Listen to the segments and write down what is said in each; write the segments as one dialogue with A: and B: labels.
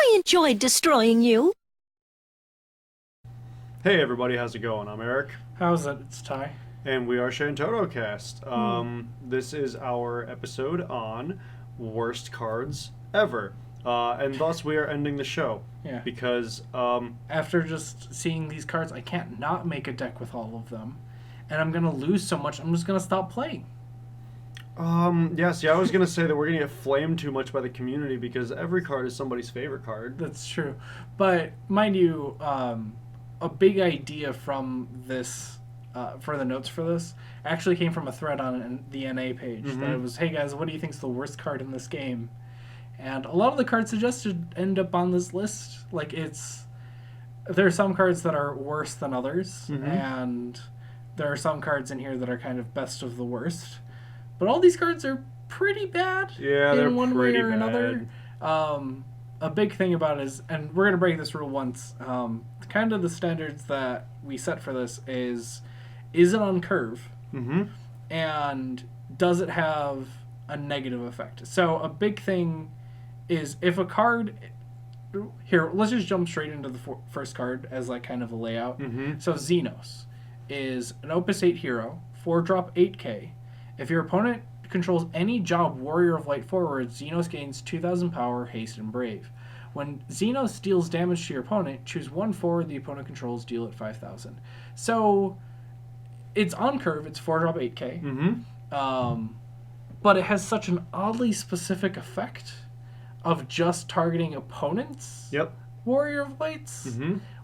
A: I enjoyed destroying you.
B: Hey everybody, how's it going? I'm Eric,
C: How's it? It's Ty.
B: and we are ShantottoCast. This is our episode on worst cards ever, and thus we are ending the show.
C: Yeah.
B: Because,
C: After just seeing these cards, I can't not make a deck with all of them. And I'm going to lose so much, I'm just going to stop playing.
B: yes, yeah, I was gonna say that we're gonna get flamed too much by the community because every card is somebody's favorite card.
C: That's true. But, mind you, a big idea from this, for the notes for this, actually came from a thread on the NA page. That it was, hey guys, what do you think's the worst card in this game? And a lot of the cards suggested end up on this list. Like, there are some cards that are worse than others, and there are some cards in here that are kind of best of the worst. But all these cards are pretty bad
B: They're
C: in one way
B: pretty
C: or another.
B: bad.
C: A big thing about it is, and we're going to break this rule once, kind of the standards that we set for this is it on curve? And does it have a negative effect? So a big thing is if a card... Here, let's just jump straight into the first card as like kind of a layout. So Xenos is an Opus 8 hero, 4-drop 8k. If your opponent controls any job Warrior of Light forward, Xenos gains 2,000 power, haste, and brave. When Xenos deals damage to your opponent, choose one forward the opponent controls, deal it 5,000. So it's on curve, it's 4-drop 8k. But it has such an oddly specific effect of just targeting opponents. Warrior of Lights.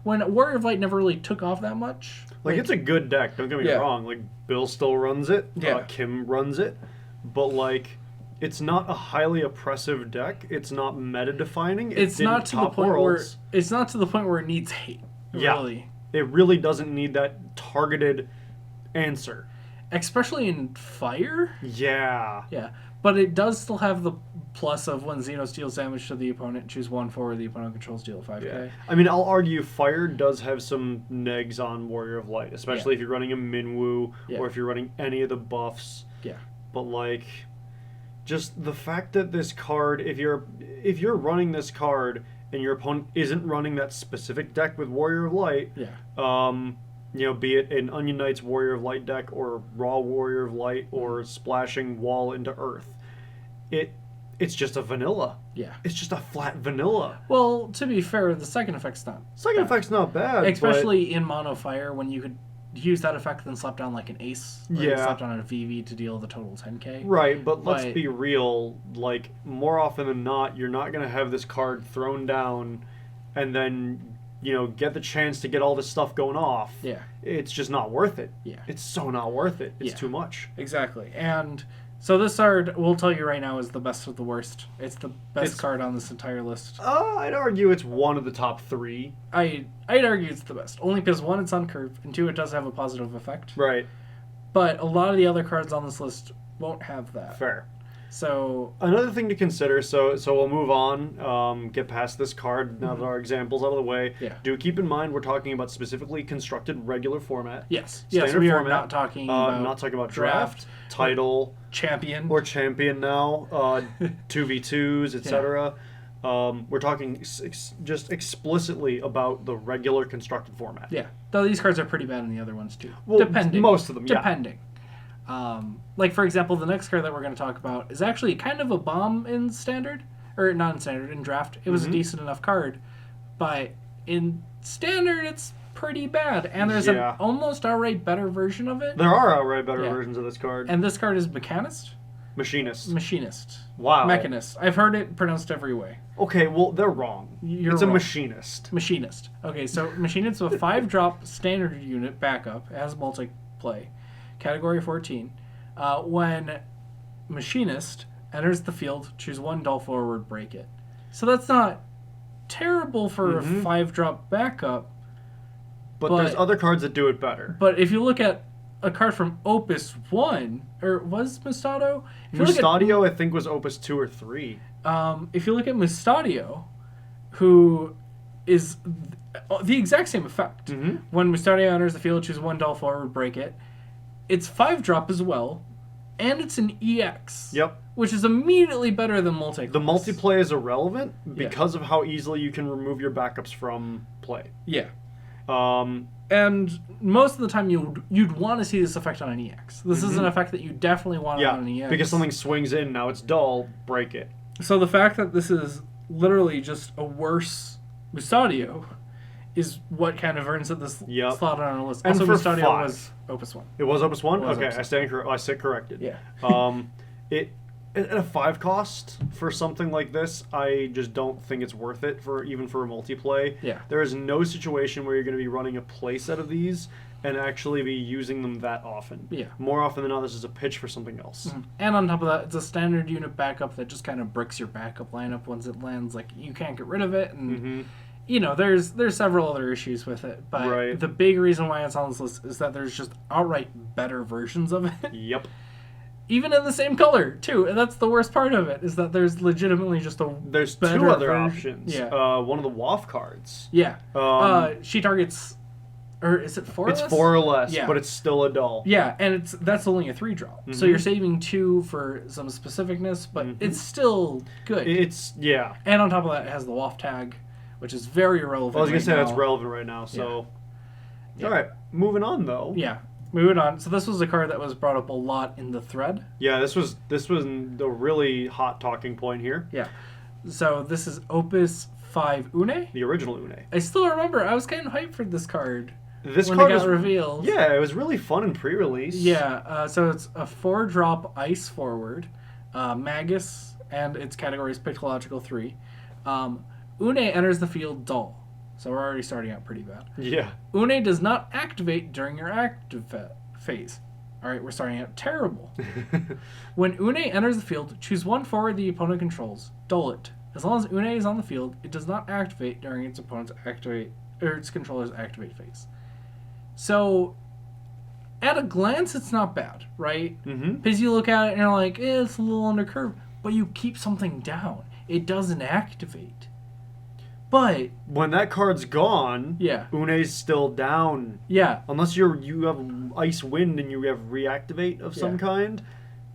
C: When Warrior of Light never really took off that much.
B: Like, it's a good deck, don't get me wrong. Like, Bill still runs it, Kim runs it, but, like, it's not a highly oppressive deck. It's not meta-defining.
C: It's not to the point where it needs hate, really.
B: It really doesn't need that targeted answer.
C: Especially in Fire?
B: Yeah.
C: Yeah. But it does still have the plus of when Xenos deals damage to the opponent, choose one forward the opponent controls, deal 5k.
B: Yeah. I mean, I'll argue Fire does have some negs on Warrior of Light, especially if you're running a Minwoo or if you're running any of the buffs.
C: Yeah.
B: But, like, just the fact that this card, if you're running this card and your opponent isn't running that specific deck with Warrior of Light, you know, be it an Onion Knight's Warrior of Light deck or Raw Warrior of Light or splashing Wall into Earth, it's just a vanilla. Yeah. It's just a flat vanilla.
C: Well, to be fair, the second effect's not
B: effect's not bad.
C: Especially in Mono Fire, when you could use that effect and then slap down like an Ace. Slap down a VV to deal the total 10k.
B: Right, but let's be real. Like, more often than not, you're not going to have this card thrown down and then, you know, get the chance to get all this stuff going off. Yeah. It's just not worth it. Yeah. It's so not worth it. It's too much.
C: Exactly. And so this card, we'll tell you right now, is the best of the worst. It's the best card on this entire list.
B: I'd argue it's one of the top three.
C: I'd argue it's the best. Only because, one, it's on curve, and two, it does have a positive effect.
B: Right.
C: But a lot of the other cards on this list won't have that.
B: Fair.
C: So
B: another thing to consider, so we'll move on, get past this card now that our example's out of the way. Yeah. Do keep in mind we're talking about specifically constructed regular format.
C: Yes.
B: Standard
C: we
B: format.
C: Are not talking about
B: I'm not talking about draft, title,
C: champion.
B: Or champion now, 2v2s, etc. We're talking just explicitly about the regular constructed format.
C: Yeah. Though these cards are pretty bad in the other ones too.
B: Well,
C: depending.
B: Most of them,
C: Depending. Like, for example, the next card that we're going to talk about is actually kind of a bomb in Standard. Or not in Standard, in Draft. It was a decent enough card. But in Standard, it's pretty bad. And there's an almost outright better version of it.
B: There are outright better versions of this card.
C: And this card is Mechanist?
B: Machinist.
C: Wow. Mechanist. I've heard it pronounced every way.
B: Okay, well, they're wrong. It's
C: wrong.
B: A Machinist.
C: Machinist. Okay, so Machinist is a 5-drop standard unit backup. It has multiplay. Category 14. When Machinist enters the field, choose one doll forward, break it. So that's not terrible for a 5-drop backup.
B: But there's other cards that do it better.
C: But if you look at a card from Opus 1, or was Mustadio?
B: Mustadio, I think, was Opus 2 or 3.
C: If you look at Mustadio, who is the exact same effect. When Mustadio enters the field, choose one doll forward, break it. It's 5-drop as well, and it's an EX.
B: Yep.
C: Which is immediately better than multi-class.
B: The multiplay is irrelevant because of how easily you can remove your backups from play.
C: Yeah. And most of the time you'd want to see this effect on an EX. This is an effect that you definitely want on an EX.
B: Because something swings in, now it's dull, break it.
C: So the fact that this is literally just a worse Mustadio is what kind of earns it this slot on our list.
B: And
C: also,
B: for
C: Mustadio was Opus 1.
B: It was Opus 1? Okay,
C: Opus
B: I sit corrected.
C: Yeah.
B: At a 5 cost for something like this, I just don't think it's worth it even for a multiplay.
C: Yeah.
B: There is no situation where you're going to be running a playset of these and actually be using them that often.
C: Yeah.
B: More often than not, this is a pitch for something else.
C: Mm-hmm. And on top of that, it's a standard unit backup that just kind of bricks your backup lineup once it lands. Like, you can't get rid of it, and you know, there's several other issues with it. But the big reason why it's on this list is that there's just outright better versions of it.
B: Yep.
C: Even in the same color, too. And that's the worst part of it, is that there's legitimately just
B: There's
C: better
B: two other
C: version.
B: options.
C: Yeah.
B: One of the WAF cards.
C: Yeah. She targets... Or is it 4 or less?
B: It's 4 or less,
C: yeah.
B: but it's still a dull.
C: Yeah, and that's only a 3-drop. So you're saving 2 for some specificness, but it's still good. And on top of that, it has the WAF tag, which is very irrelevant.
B: I was going to say that's relevant right now, so... Yeah. All right, moving on, though.
C: Yeah. Moving on. So this was a card that was brought up a lot in the thread.
B: Yeah, this was the really hot talking point here.
C: Yeah. So this is Opus 5 Une.
B: The original Une.
C: I still remember. I was kind of hyped for this card.
B: This
C: when
B: card
C: it got revealed.
B: Yeah, it was really fun in pre-release.
C: Yeah. So it's a 4-drop ice forward, Magus, and its category is Pictological 3. Une enters the field dull. So we're already starting out pretty bad.
B: Yeah.
C: Une does not activate during your active phase. All right, we're starting out terrible. When Une enters the field, choose one forward the opponent controls. Dull it. As long as Une is on the field, it does not activate during its opponent's its controller's activate phase. So, at a glance, it's not bad, right? Because you look at it and you're like, it's a little under curve, but you keep something down. It doesn't activate. But
B: when that card's gone, Une's still down.
C: Yeah.
B: Unless you have Ice Wind and you have Reactivate of some kind,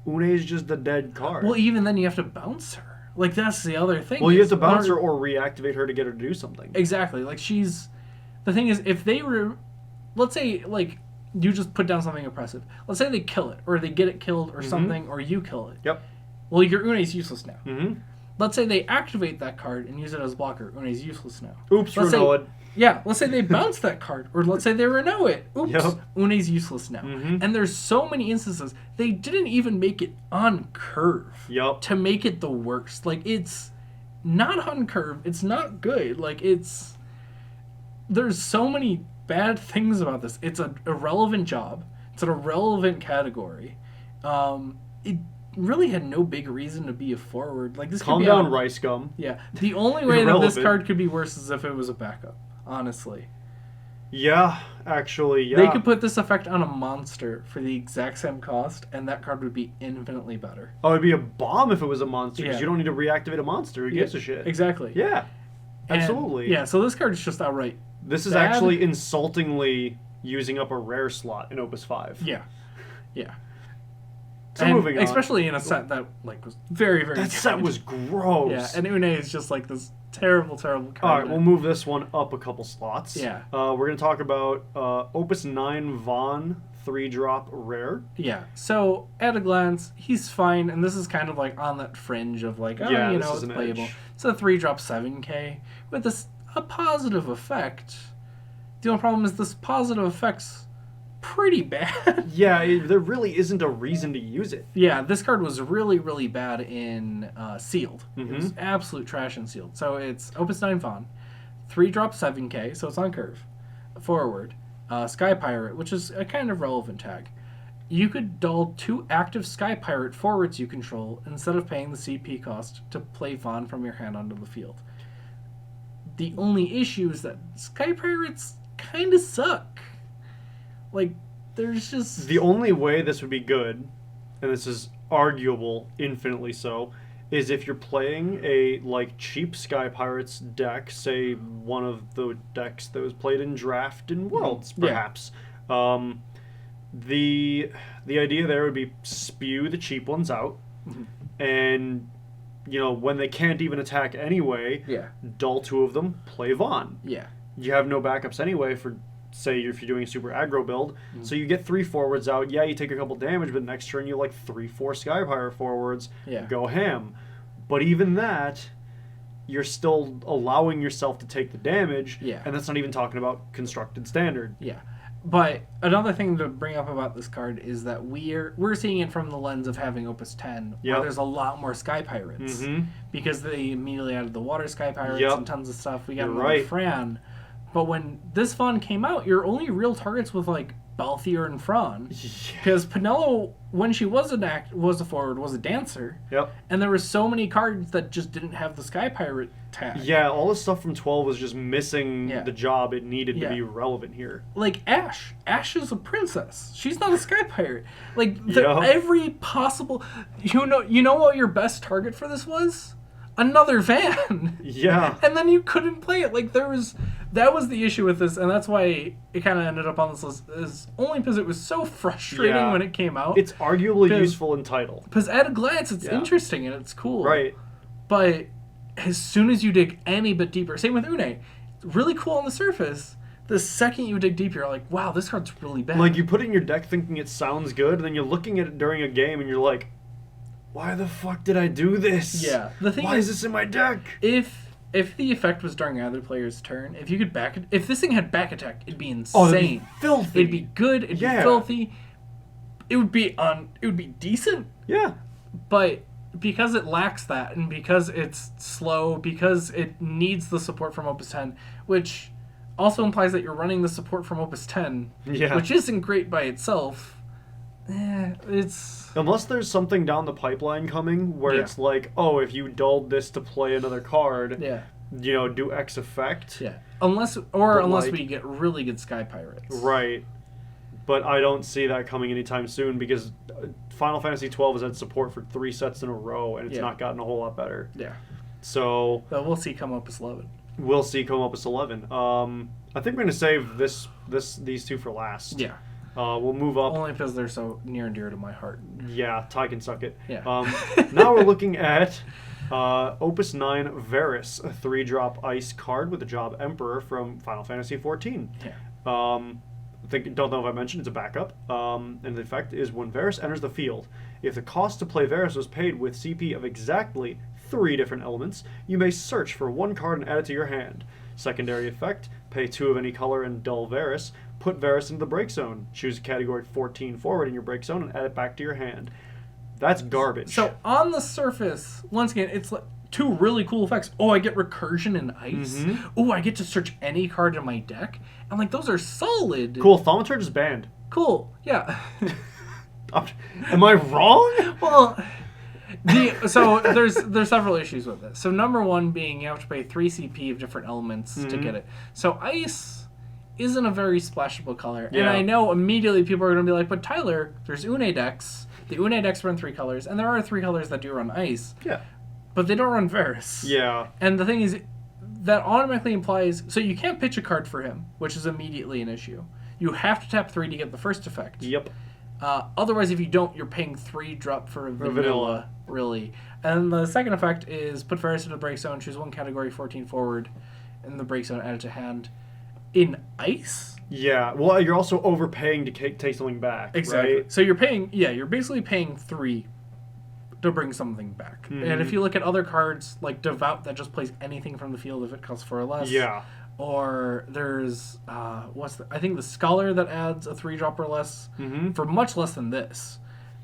B: Une's just a dead card.
C: Well, even then you have to bounce her. Like, that's the other thing.
B: Well, you have to bounce her or reactivate her to get her to do something.
C: Exactly. Like, the thing is, if they were... Let's say, like, you just put down something impressive. Let's say they kill it, or they get it killed, or something, or you kill it.
B: Yep.
C: Well, your Une's useless now. Let's say they activate that card and use it as a blocker. Une's useless now.
B: Oops, Renoa.
C: Yeah, let's say they bounce that card, or let's say they Renew it. Oops, Une's useless now. And there's so many instances, they didn't even make it on curve to make it the worst. Like, it's not on curve. It's not good. Like, there's so many bad things about this. It's an irrelevant job. It's an irrelevant category. It really had no big reason to be a forward. Like, this
B: Calm
C: could be
B: down, Rice Gum.
C: Yeah. The only way that this card could be worse is if it was a backup, honestly.
B: Yeah, actually, yeah.
C: They could put this effect on a monster for the exact same cost, and that card would be infinitely better.
B: Oh, it'd be a bomb if it was a monster, because you don't need to reactivate a monster. Who gives a shit?
C: Exactly.
B: Yeah, absolutely.
C: And, so this card is just outright
B: This is actually insultingly using up a rare slot in Opus 5.
C: Yeah. Yeah.
B: So moving on.
C: Especially in a set that was very, very
B: That set was gross.
C: Yeah, and Une is just like this terrible, terrible card.
B: All right, we'll move this one up a couple slots.
C: Yeah.
B: We're going to talk about Opus 9 Vaughn 3-drop rare.
C: Yeah. So, at a glance, he's fine, and this is kind of like on that fringe of like, it's playable. It's a 3-drop 7K with a positive effect. The only problem is this positive effect's pretty bad.
B: Yeah, there really isn't a reason to use it.
C: Yeah, this card was really, really bad in Sealed. It was absolute trash in Sealed. So it's Opus 9 Vaughn, 3-drop 7K, so it's on curve. Forward, Sky Pirate, which is a kind of relevant tag. You could dull 2 active Sky Pirate forwards you control instead of paying the CP cost to play Vaughn from your hand onto the field. The only issue is that Sky Pirates kind of suck. Like, there's just...
B: The only way this would be good, and this is arguable, infinitely so, is if you're playing a, like, cheap Sky Pirates deck, say one of the decks that was played in Draft and Worlds, perhaps. the idea there would be spew the cheap ones out, and when they can't even attack anyway, dull 2 of them, play Vaughn.
C: Yeah.
B: You have no backups anyway for, say, if you're doing a super aggro build, so you get 3 forwards out. Yeah, you take a couple damage, but next turn you 3-4 Skypire forwards. Go ham. But even that, you're still allowing yourself to take the damage, and that's not even talking about constructed standard.
C: Yeah. But another thing to bring up about this card is that we're seeing it from the lens of having Opus 10, where there's a lot more Sky Pirates. Because they immediately added the Water Sky Pirates and tons of stuff. We got another Fran. But when this Fawn came out, your only real targets was Balthier and Fran. Because Penelo, when she was a forward, was a dancer. And there were so many cards that just didn't have the Sky Pirate tag. Yeah, all
B: the stuff from 12 was just missing the job it needed to be relevant here.
C: Ash. Ash is a princess. She's not a Sky Pirate. Every possible... You know what your best target for this was? Another van.
B: Yeah.
C: And then you couldn't play it. That was the issue with this, and that's why it kind of ended up on this list, is only because it was so frustrating when it came out.
B: It's arguably useful in title.
C: Because at a glance, it's interesting and it's cool.
B: Right.
C: But as soon as you dig any bit deeper, same with Une, it's really cool on the surface. The second you dig deeper, you're like, wow, this card's really bad.
B: You put it in your deck thinking it sounds good, and then you're looking at it during a game, and you're like, why the fuck did I do this?
C: Yeah. The thing
B: why is this in my deck?
C: If the effect was during either player's turn, if you could if this thing had back attack, it'd be insane.
B: Oh, it'd be filthy.
C: It'd be good. It'd be filthy. It would be decent.
B: Yeah.
C: But because it lacks that, and because it's slow, because it needs the support from Opus 10, which also implies that you're running the support from Opus 10, which isn't great by itself. It's...
B: Unless there's something down the pipeline coming where it's if you dulled this to play another card, do X effect.
C: Yeah. Unless we get really good Sky Pirates.
B: Right. But I don't see that coming anytime soon because Final Fantasy XII has had support for 3 sets in a row and it's not gotten a whole lot better.
C: Yeah.
B: So...
C: But we'll see come Opus 11.
B: We'll see come Opus 11. I think we're going to save these 2 for last.
C: Yeah.
B: We'll move up.
C: Only because they're so near and dear to my heart.
B: Yeah, Ty can suck it.
C: Yeah.
B: Now we're looking at Opus 9 Varus, a 3-drop ice card with the job Emperor from Final Fantasy XIV.
C: Yeah.
B: Don't know if I mentioned, it's a backup. And the effect is when Varus enters the field, if the cost to play Varus was paid with CP of exactly 3 different elements, you may search for 1 card and add it to your hand. Secondary effect, pay 2 of any color and dull Varus. Put Varus into the break zone. Choose a category 14 forward in your break zone and add it back to your hand. That's garbage.
C: So on the surface, once again, it's 2 really cool effects. Oh, I get recursion and ice. Oh, I get to search any card in my deck. I'm those are solid.
B: Cool. Thaumaturge is banned.
C: Cool. Yeah.
B: Am I wrong?
C: Well, so there's several issues with this. So number 1 being you have to pay 3 CP of different elements to get it. So ice isn't a very splashable color.
B: Yeah.
C: And I know immediately people are going to be like, but Tyler, there's Une decks. The Une decks run 3 colors, and there are 3 colors that do run ice.
B: Yeah.
C: But they don't run Varus.
B: Yeah.
C: And the thing is, that automatically implies... So you can't pitch a card for him, which is immediately an issue. You have to tap 3 to get the first effect.
B: Yep.
C: Otherwise, if you don't, you're paying 3 drop for vanilla, really. And the second effect is put Varus into the break zone, choose 1 category 14 forward in the break zone, add it to hand. In ice?
B: Yeah. Well, you're also overpaying to take something back.
C: Exactly.
B: Right?
C: So you're paying... Yeah, you're basically paying 3 to bring something back. And if you look at other cards, like Devout, that just plays anything from the field if it costs 4 or less.
B: Yeah.
C: Or there's... I think the Scholar that adds a 3-drop or less for much less than this.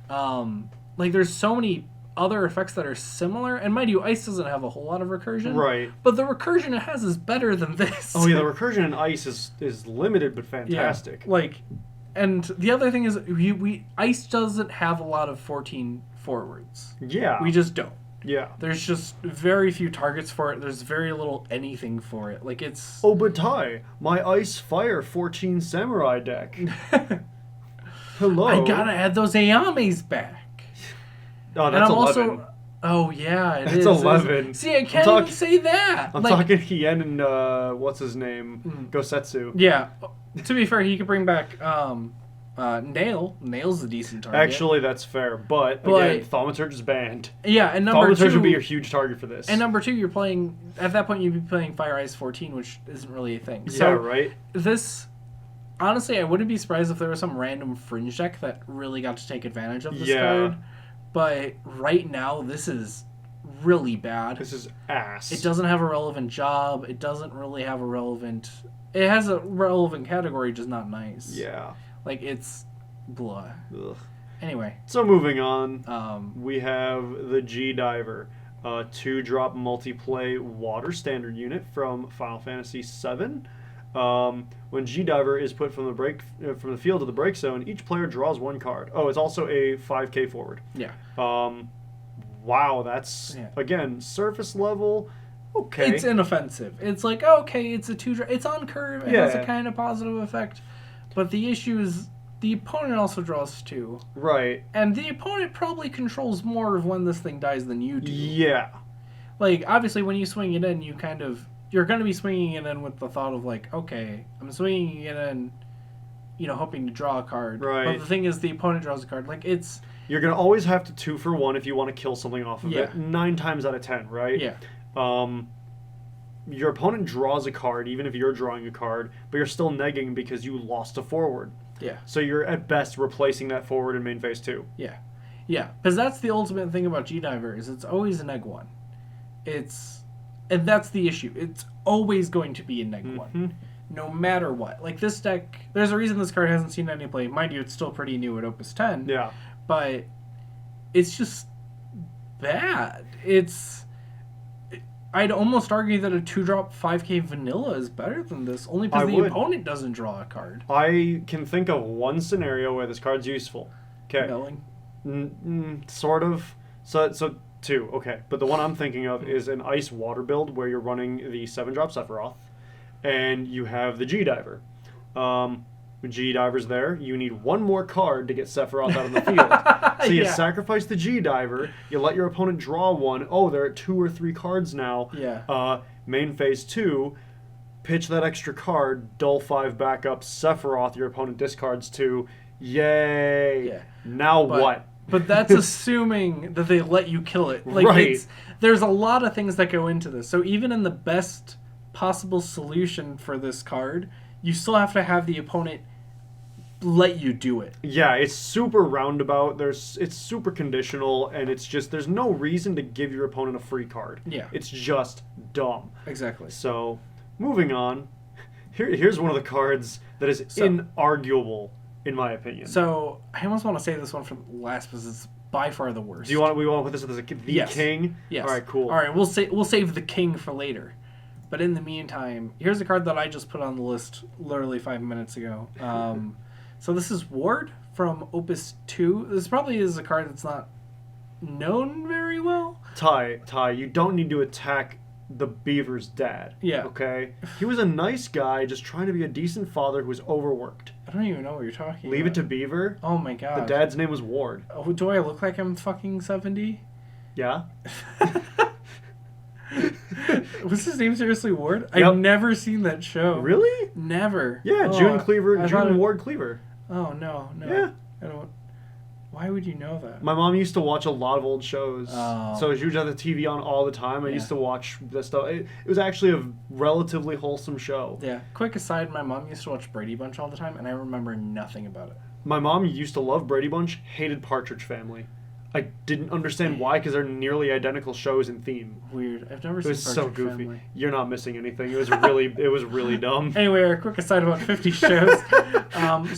C: There's so many other effects that are similar, and mind you, ice doesn't have a whole lot of recursion,
B: right?
C: But the recursion it has is better than this.
B: Oh yeah, the recursion in ice is limited but fantastic.
C: Yeah, and the other thing is ice doesn't have a lot of 14 forwards.
B: Yeah,
C: we just don't.
B: Yeah,
C: there's just very few targets for it. There's very little anything for it. It's
B: oh, but Ty, my ice fire 14 samurai deck. Hello,
C: I gotta add those Ayames back.
B: Oh, that's 11.
C: Oh, yeah, it
B: is. That's 11.
C: See, I can't even say that.
B: I'm talking Hien and, what's his name? Gosetsu.
C: Yeah. To be fair, he could bring back, Nail's a decent target.
B: Actually, that's fair, but again, Thaumaturge is banned.
C: Yeah, and number 2...
B: Thaumaturge would be a huge target for this.
C: And number 2, you're playing... At that point, you'd be playing Fire Ice 14, which isn't really a thing. So
B: yeah, right?
C: This... Honestly, I wouldn't be surprised if there was some random fringe deck that really got to take advantage of this card. But right now, this is really bad.
B: This is ass.
C: It doesn't have a relevant job. It doesn't really have a relevant... It has a relevant category, just not nice.
B: Yeah.
C: Like, it's... blah.
B: Ugh.
C: Anyway.
B: So moving on, we have the G-Diver. 2-drop multiplay water standard unit from Final Fantasy VII. When G-Diver is put from the field to the break zone, each player draws 1 card. Oh, it's also a 5k forward.
C: Yeah.
B: Wow, that's, again, surface level, okay.
C: It's inoffensive. It's like, okay, it's a 2-drop. It's on curve. It has a kind of positive effect. But the issue is the opponent also draws 2.
B: Right.
C: And the opponent probably controls more of when this thing dies than you do.
B: Yeah.
C: Like, obviously, when you swing it in, you're going to be swinging it in with the thought of, like, okay, I'm swinging it in, hoping to draw a card.
B: Right.
C: But the thing is, the opponent draws a card. Like, it's...
B: You're going to always have to 2 for 1 if you want to kill something off of it. 9 times out of 10, right?
C: Yeah.
B: Your opponent draws a card, even if you're drawing a card, but you're still negging because you lost a forward.
C: Yeah.
B: So you're, at best, replacing that forward in main phase 2.
C: Yeah. Yeah. Because that's the ultimate thing about G-Diver, is it's always a neg 1. And that's the issue. It's always going to be a neg 1. No matter what. Like, this deck... There's a reason this card hasn't seen any play. Mind you, it's still pretty new at Opus 10.
B: Yeah.
C: But it's just bad. I'd almost argue that a 2-drop 5k vanilla is better than this, only because the opponent doesn't draw a card.
B: I can think of one scenario where this card's useful. Okay.
C: Milling?
B: Sort of. So 2, okay. But the one I'm thinking of is an Ice Water build where you're running the 7-drop Sephiroth, and you have the G-Diver. When G-Diver's there, you need 1 more card to get Sephiroth out of the field. So you sacrifice the G-Diver, you let your opponent draw 1. Oh, they're at 2 or 3 cards now.
C: Yeah.
B: Main phase 2, pitch that extra card, dull 5 backup, Sephiroth, your opponent discards 2. Yay!
C: Yeah.
B: Now what?
C: But that's assuming that they let you kill it. Like,
B: right.
C: There's a lot of things that go into this. So even in the best possible solution for this card, you still have to have the opponent let you do it.
B: Yeah, it's super roundabout. It's super conditional, and it's just there's no reason to give your opponent a free card.
C: Yeah.
B: It's just dumb.
C: Exactly.
B: So, moving on. Here's one of the cards that is inarguable, in my opinion.
C: So, I almost want to say this one for last because it's by far the worst.
B: We want to put this as the king?
C: Yes.
B: All right, cool.
C: All right, we'll save the king for later. But in the meantime, here's a card that I just put on the list literally 5 minutes ago. So this is Ward from Opus 2. This probably is a card that's not known very well.
B: Ty, you don't need to attack the beaver's dad.
C: Yeah.
B: Okay? He was a nice guy just trying to be a decent father who was overworked.
C: I don't even know what you're talking about.
B: Leave it to Beaver.
C: Oh my god.
B: The dad's name was Ward.
C: Oh, do I look like I'm fucking 70?
B: Yeah.
C: Was his name seriously Ward?
B: Yep.
C: I've never seen that show.
B: Really?
C: Never.
B: Yeah, June Ward Cleaver.
C: Oh, no.
B: Yeah.
C: I don't... Why would you know that?
B: My mom used to watch a lot of old shows.
C: Oh.
B: So she would have the TV on all the time. I used to watch this stuff. It was actually a relatively wholesome show.
C: Yeah. Quick aside, my mom used to watch Brady Bunch all the time, and I remember nothing about it.
B: My mom used to love Brady Bunch, hated Partridge Family. I didn't understand why, because they're nearly identical shows in theme.
C: Weird. I've never seen Partridge
B: so goofy.
C: Family.
B: You're not missing anything. It was really dumb.
C: Anyway, a quick aside about 50 shows.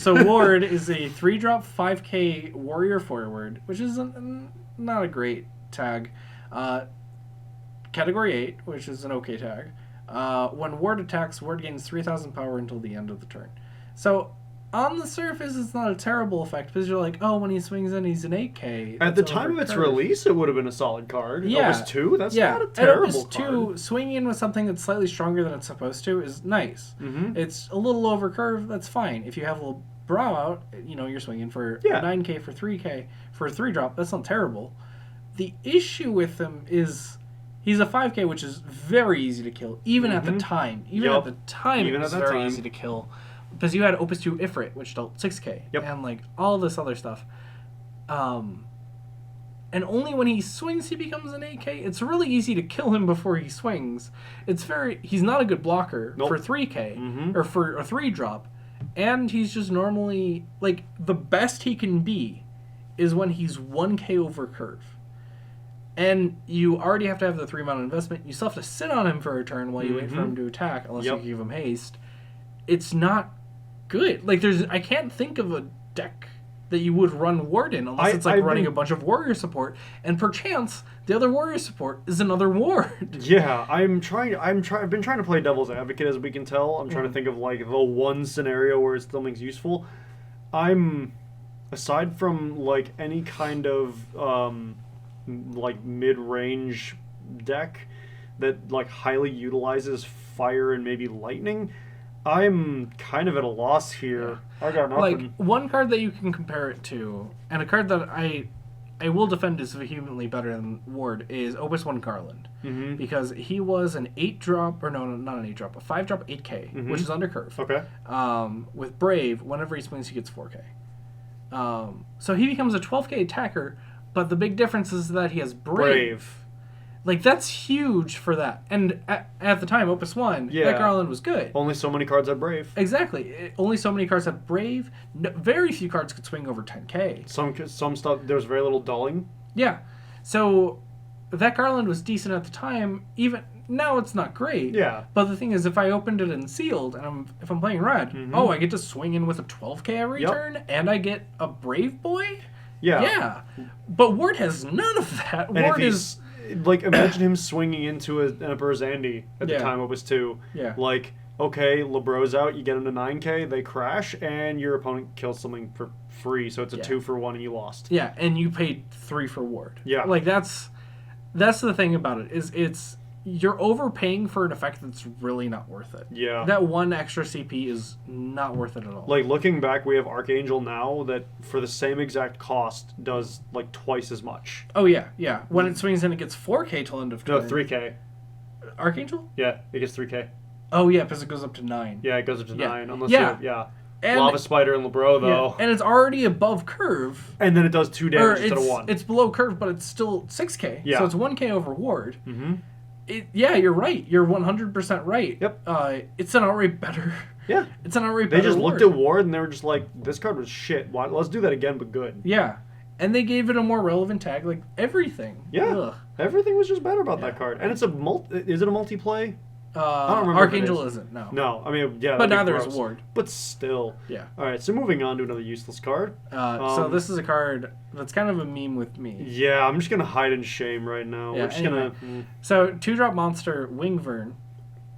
C: So Ward is a 3-drop 5k warrior forward, which is not a great tag. Category 8, which is an okay tag. When Ward attacks, Ward gains 3,000 power until the end of the turn. So on the surface, it's not a terrible effect because you're like, oh, when he swings in, he's an 8k.
B: At the time of its release, it would have been a solid card.
C: Yeah.
B: Opus 2, that's not a terrible
C: card.
B: Opus
C: 2, swinging in with something that's slightly stronger than it's supposed to is nice.
B: Mm-hmm.
C: It's a little over curve, that's fine. If you have a little brow out, you're swinging for 9k for 3k for a 3-drop, that's not terrible. The issue with him is he's a 5k, which is very easy to kill, even at the time. Even at the time, it was very easy to kill. because you had Opus 2 Ifrit, which dealt 6k, and like all this other stuff. And only when he swings he becomes an 8k. It's really easy to kill him before he swings. He's not a good blocker for 3k or for a 3-drop, and he's just normally like the best he can be is when he's 1k over curve. And you already have to have the 3-mana investment. You still have to sit on him for a turn while you wait for him to attack, unless you give him haste. It's not good. Like I can't think of a deck that you would run Ward in, unless it's like running a bunch of warrior support, and perchance the other warrior support is another Ward.
B: Yeah, I've been trying to play devil's advocate, as we can tell. I'm trying to think of like the one scenario where it still makes useful. Aside from like any kind of like mid-range deck that like highly utilizes fire and maybe lightning, I'm kind of at a loss here. I got nothing.
C: Like, one card that you can compare it to, and a card that I will defend is vehemently better than Ward, is Opus 1 Garland. Because he was an 8-drop, or no, not an 8-drop, a 5-drop 8k, which is under curve.
B: Okay.
C: With Brave, whenever he swings, he gets 4k. So he becomes a 12k attacker, but the big difference is that he has Brave. Like, that's huge for that. And at the time, Opus 1, that Garland was good.
B: Only so many cards had Brave.
C: Exactly. Only so many cards had Brave. No, very few cards could swing over 10k.
B: Some stuff, there was very little dulling.
C: Yeah. So that Garland was decent at the time. Even now, it's not great.
B: Yeah.
C: But the thing is, if I opened it in sealed, and if I'm playing red, I get to swing in with a 12k every turn, and I get a Brave Boy?
B: Yeah.
C: Yeah. But Ward has none of that.
B: And Ward is... Like, imagine him swinging into an Emperor's Andy at the time it was 2.
C: Yeah.
B: Like, okay, LeBro's out, you get him to 9k, they crash, and your opponent kills something for free, so it's a 2 for 1 and you lost.
C: Yeah, and you paid 3 for Ward.
B: Yeah.
C: Like, that's the thing about it, is you're overpaying for an effect that's really not worth it.
B: Yeah.
C: That one extra CP is not worth it at all.
B: Like, looking back, we have Archangel now that, for the same exact cost, does, like, twice as much.
C: Oh, yeah, yeah. When it swings in, it gets 4k till end of turn.
B: No, 3k.
C: Archangel?
B: Yeah, it gets 3k.
C: Oh, yeah, because it goes up to 9.
B: Yeah, it goes up to 9. Unless
C: And,
B: Lava Spider and LeBro, though.
C: And it's already above curve.
B: And then it does 2 damage instead of 1.
C: It's below curve, but it's still 6k.
B: Yeah.
C: So it's 1k over Ward. You're right. You're 100% right.
B: Yep.
C: It's an outright better.
B: Yeah.
C: It's an outright better.
B: They just looked at Ward and they were just like, this card was shit. Why? Let's do that again, but good.
C: Yeah. And they gave it a more relevant tag. Like, everything.
B: Yeah.
C: Ugh.
B: Everything was just better about that card. And it's a is it a multi-play?
C: I don't remember. Archangel isn't. No.
B: No. I mean, yeah.
C: But neither is Ward.
B: But still.
C: Yeah.
B: All right. So moving on to another useless card.
C: So this is a card that's kind of a meme with me.
B: Yeah. I'm just gonna hide in shame right now.
C: Yeah,
B: We're just gonna.
C: So 2-drop monster Wingvern,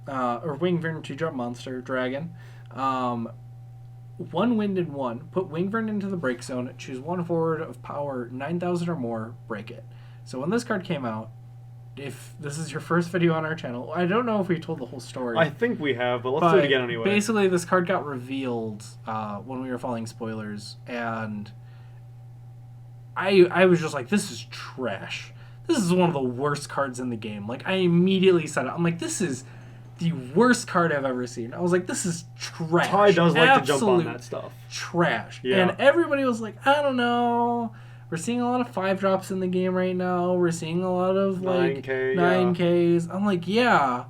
C: or Wingvern 2-drop monster dragon. 1 wind and 1. Put Wingvern into the break zone. Choose 1 forward of power 9,000 or more. Break it. So when this card came out, if this is your first video on our channel, I don't know if we told the whole story.
B: I think we have, but let's do it again anyway.
C: Basically, this card got revealed when we were following spoilers, and I was just like, this is trash. This is one of the worst cards in the game. Like, I immediately said it. I'm like, this is the worst card I've ever seen. I was like, this is trash.
B: Ty does like to jump on
C: Absolute
B: that stuff.
C: Trash.
B: Yeah.
C: And everybody was like, I don't know. We're seeing a lot of 5-drops in the game right now. We're seeing a lot of, like, 9Ks. I'm like, yeah,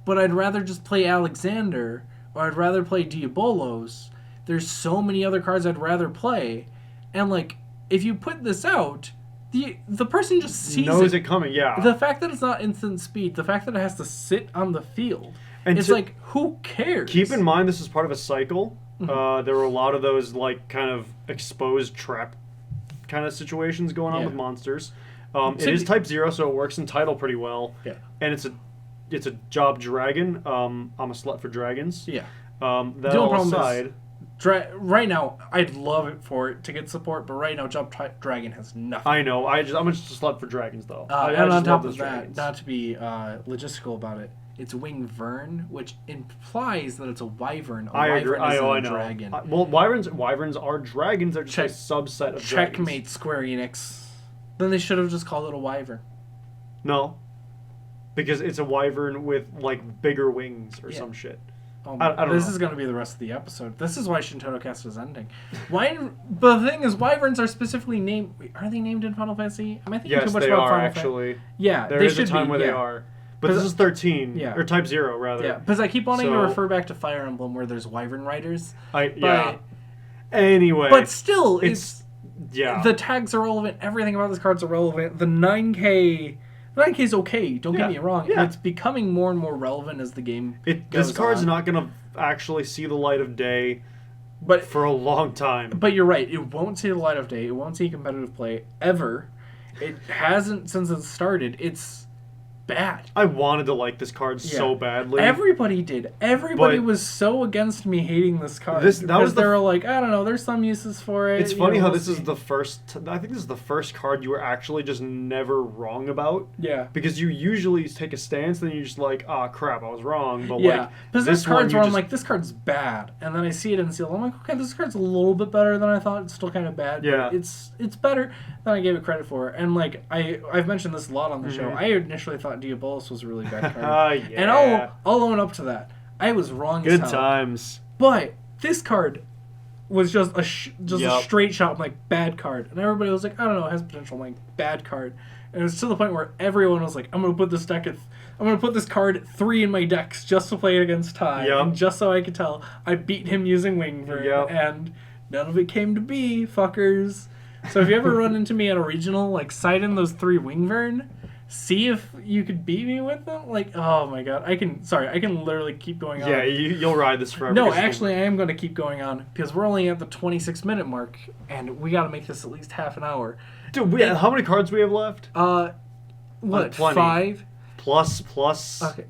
C: but I'd rather just play Alexander, or I'd rather play Diabolos. There's so many other cards I'd rather play. And, like, if you put this out, the person just sees
B: knows it coming, yeah.
C: The fact that it's not instant speed, the fact that it has to sit on the field, and it's like, who cares?
B: Keep in mind this is part of a cycle. There were a lot of those, like, kind of exposed trap kind of situations going on with monsters. It is type 0, so it works in title pretty well. Yeah. And it's a job dragon. I'm a slut for dragons.
C: Yeah.
B: That all aside,
C: right now, I'd love it for it to get support, but right now, Job Dragon has nothing.
B: I know. I'm just a slut for dragons, though.
C: And on top of that, not to be logistical about it, it's Wingvern, which implies that it's a wyvern.
B: I agree. I know.
C: Dragon.
B: Well, wyverns are dragons. They're just a subset of
C: Checkmate,
B: dragons.
C: Square Enix. Then they should have just called it a wyvern.
B: No, because it's a wyvern with like bigger wings or some shit. I don't
C: this
B: know.
C: is going to be the rest of the episode. This is why ShantottoCast is ending. But the thing is, wyverns are specifically named. Wait, are they named in Final Fantasy? Am I thinking too much
B: they
C: about
B: are
C: Final
B: actually.
C: Fantasy? Yeah,
B: There
C: they
B: is
C: should
B: a time
C: be,
B: where they are. But this is 13, or Type 0, rather.
C: Yeah, because I keep wanting to
B: So-
C: refer back to Fire Emblem where there's wyvern riders.
B: Yeah. Anyway.
C: But still, it's
B: yeah.
C: the tags are relevant. Everything about this card's relevant. The 9K is okay. Don't get me wrong.
B: Yeah.
C: It's becoming more and more relevant as the game goes
B: This card's
C: on.
B: not going to actually see the light of day
C: But
B: for a long time.
C: But you're right. It won't see the light of day. It won't see competitive play ever. It hasn't since it started. It's bad.
B: I wanted to like this card so badly.
C: Everybody did. Everybody
B: But-
C: was so against me hating this card.
B: That was
C: because
B: the-
C: they were like, I don't know, there's some uses for it.
B: It's funny how
C: we'll
B: this is
C: see.
B: the first... I think this is the first card you were actually just never wrong about.
C: Yeah.
B: Because you usually take a stance, then you're just like, ah, crap, I was wrong. But
C: Yeah.
B: like,
C: Because there's
B: one,
C: cards
B: you
C: where I'm
B: just-
C: like, this card's bad. And then I see it in Seal. I'm like, okay, this card's a little bit better than I thought. It's still kind of bad.
B: Yeah.
C: But it's better than I gave it credit for. And like, I've mentioned this a lot on the show. I initially thought Diabolus was a really bad card.
B: yeah.
C: And I'll own up to that. I was wrong as
B: Good
C: hell.
B: times.
C: But this card was just a
B: Yep.
C: straight shot. I'm like, bad card. And everybody was like, I don't know, it has potential. I'm like, bad card. And it was to the point where everyone was like, I'm gonna put this card at 3 in my decks just to play it against Ty.
B: Yep.
C: And just so I could tell I beat him using Wingvern.
B: Yep.
C: And none of it came to be, fuckers. So if you ever run into me at a regional, like, side in those 3 Wingvern, see if you could beat me with them. Like, oh my god, I can literally keep going on.
B: Yeah, you'll ride this forever.
C: No,
B: 'cause
C: actually, I am going to keep going on because we're only at the 26-minute mark, and we got to make this at least half an hour.
B: Dude, how many cards we have left?
C: What,
B: plenty.
C: 5?
B: Plus.
C: Okay,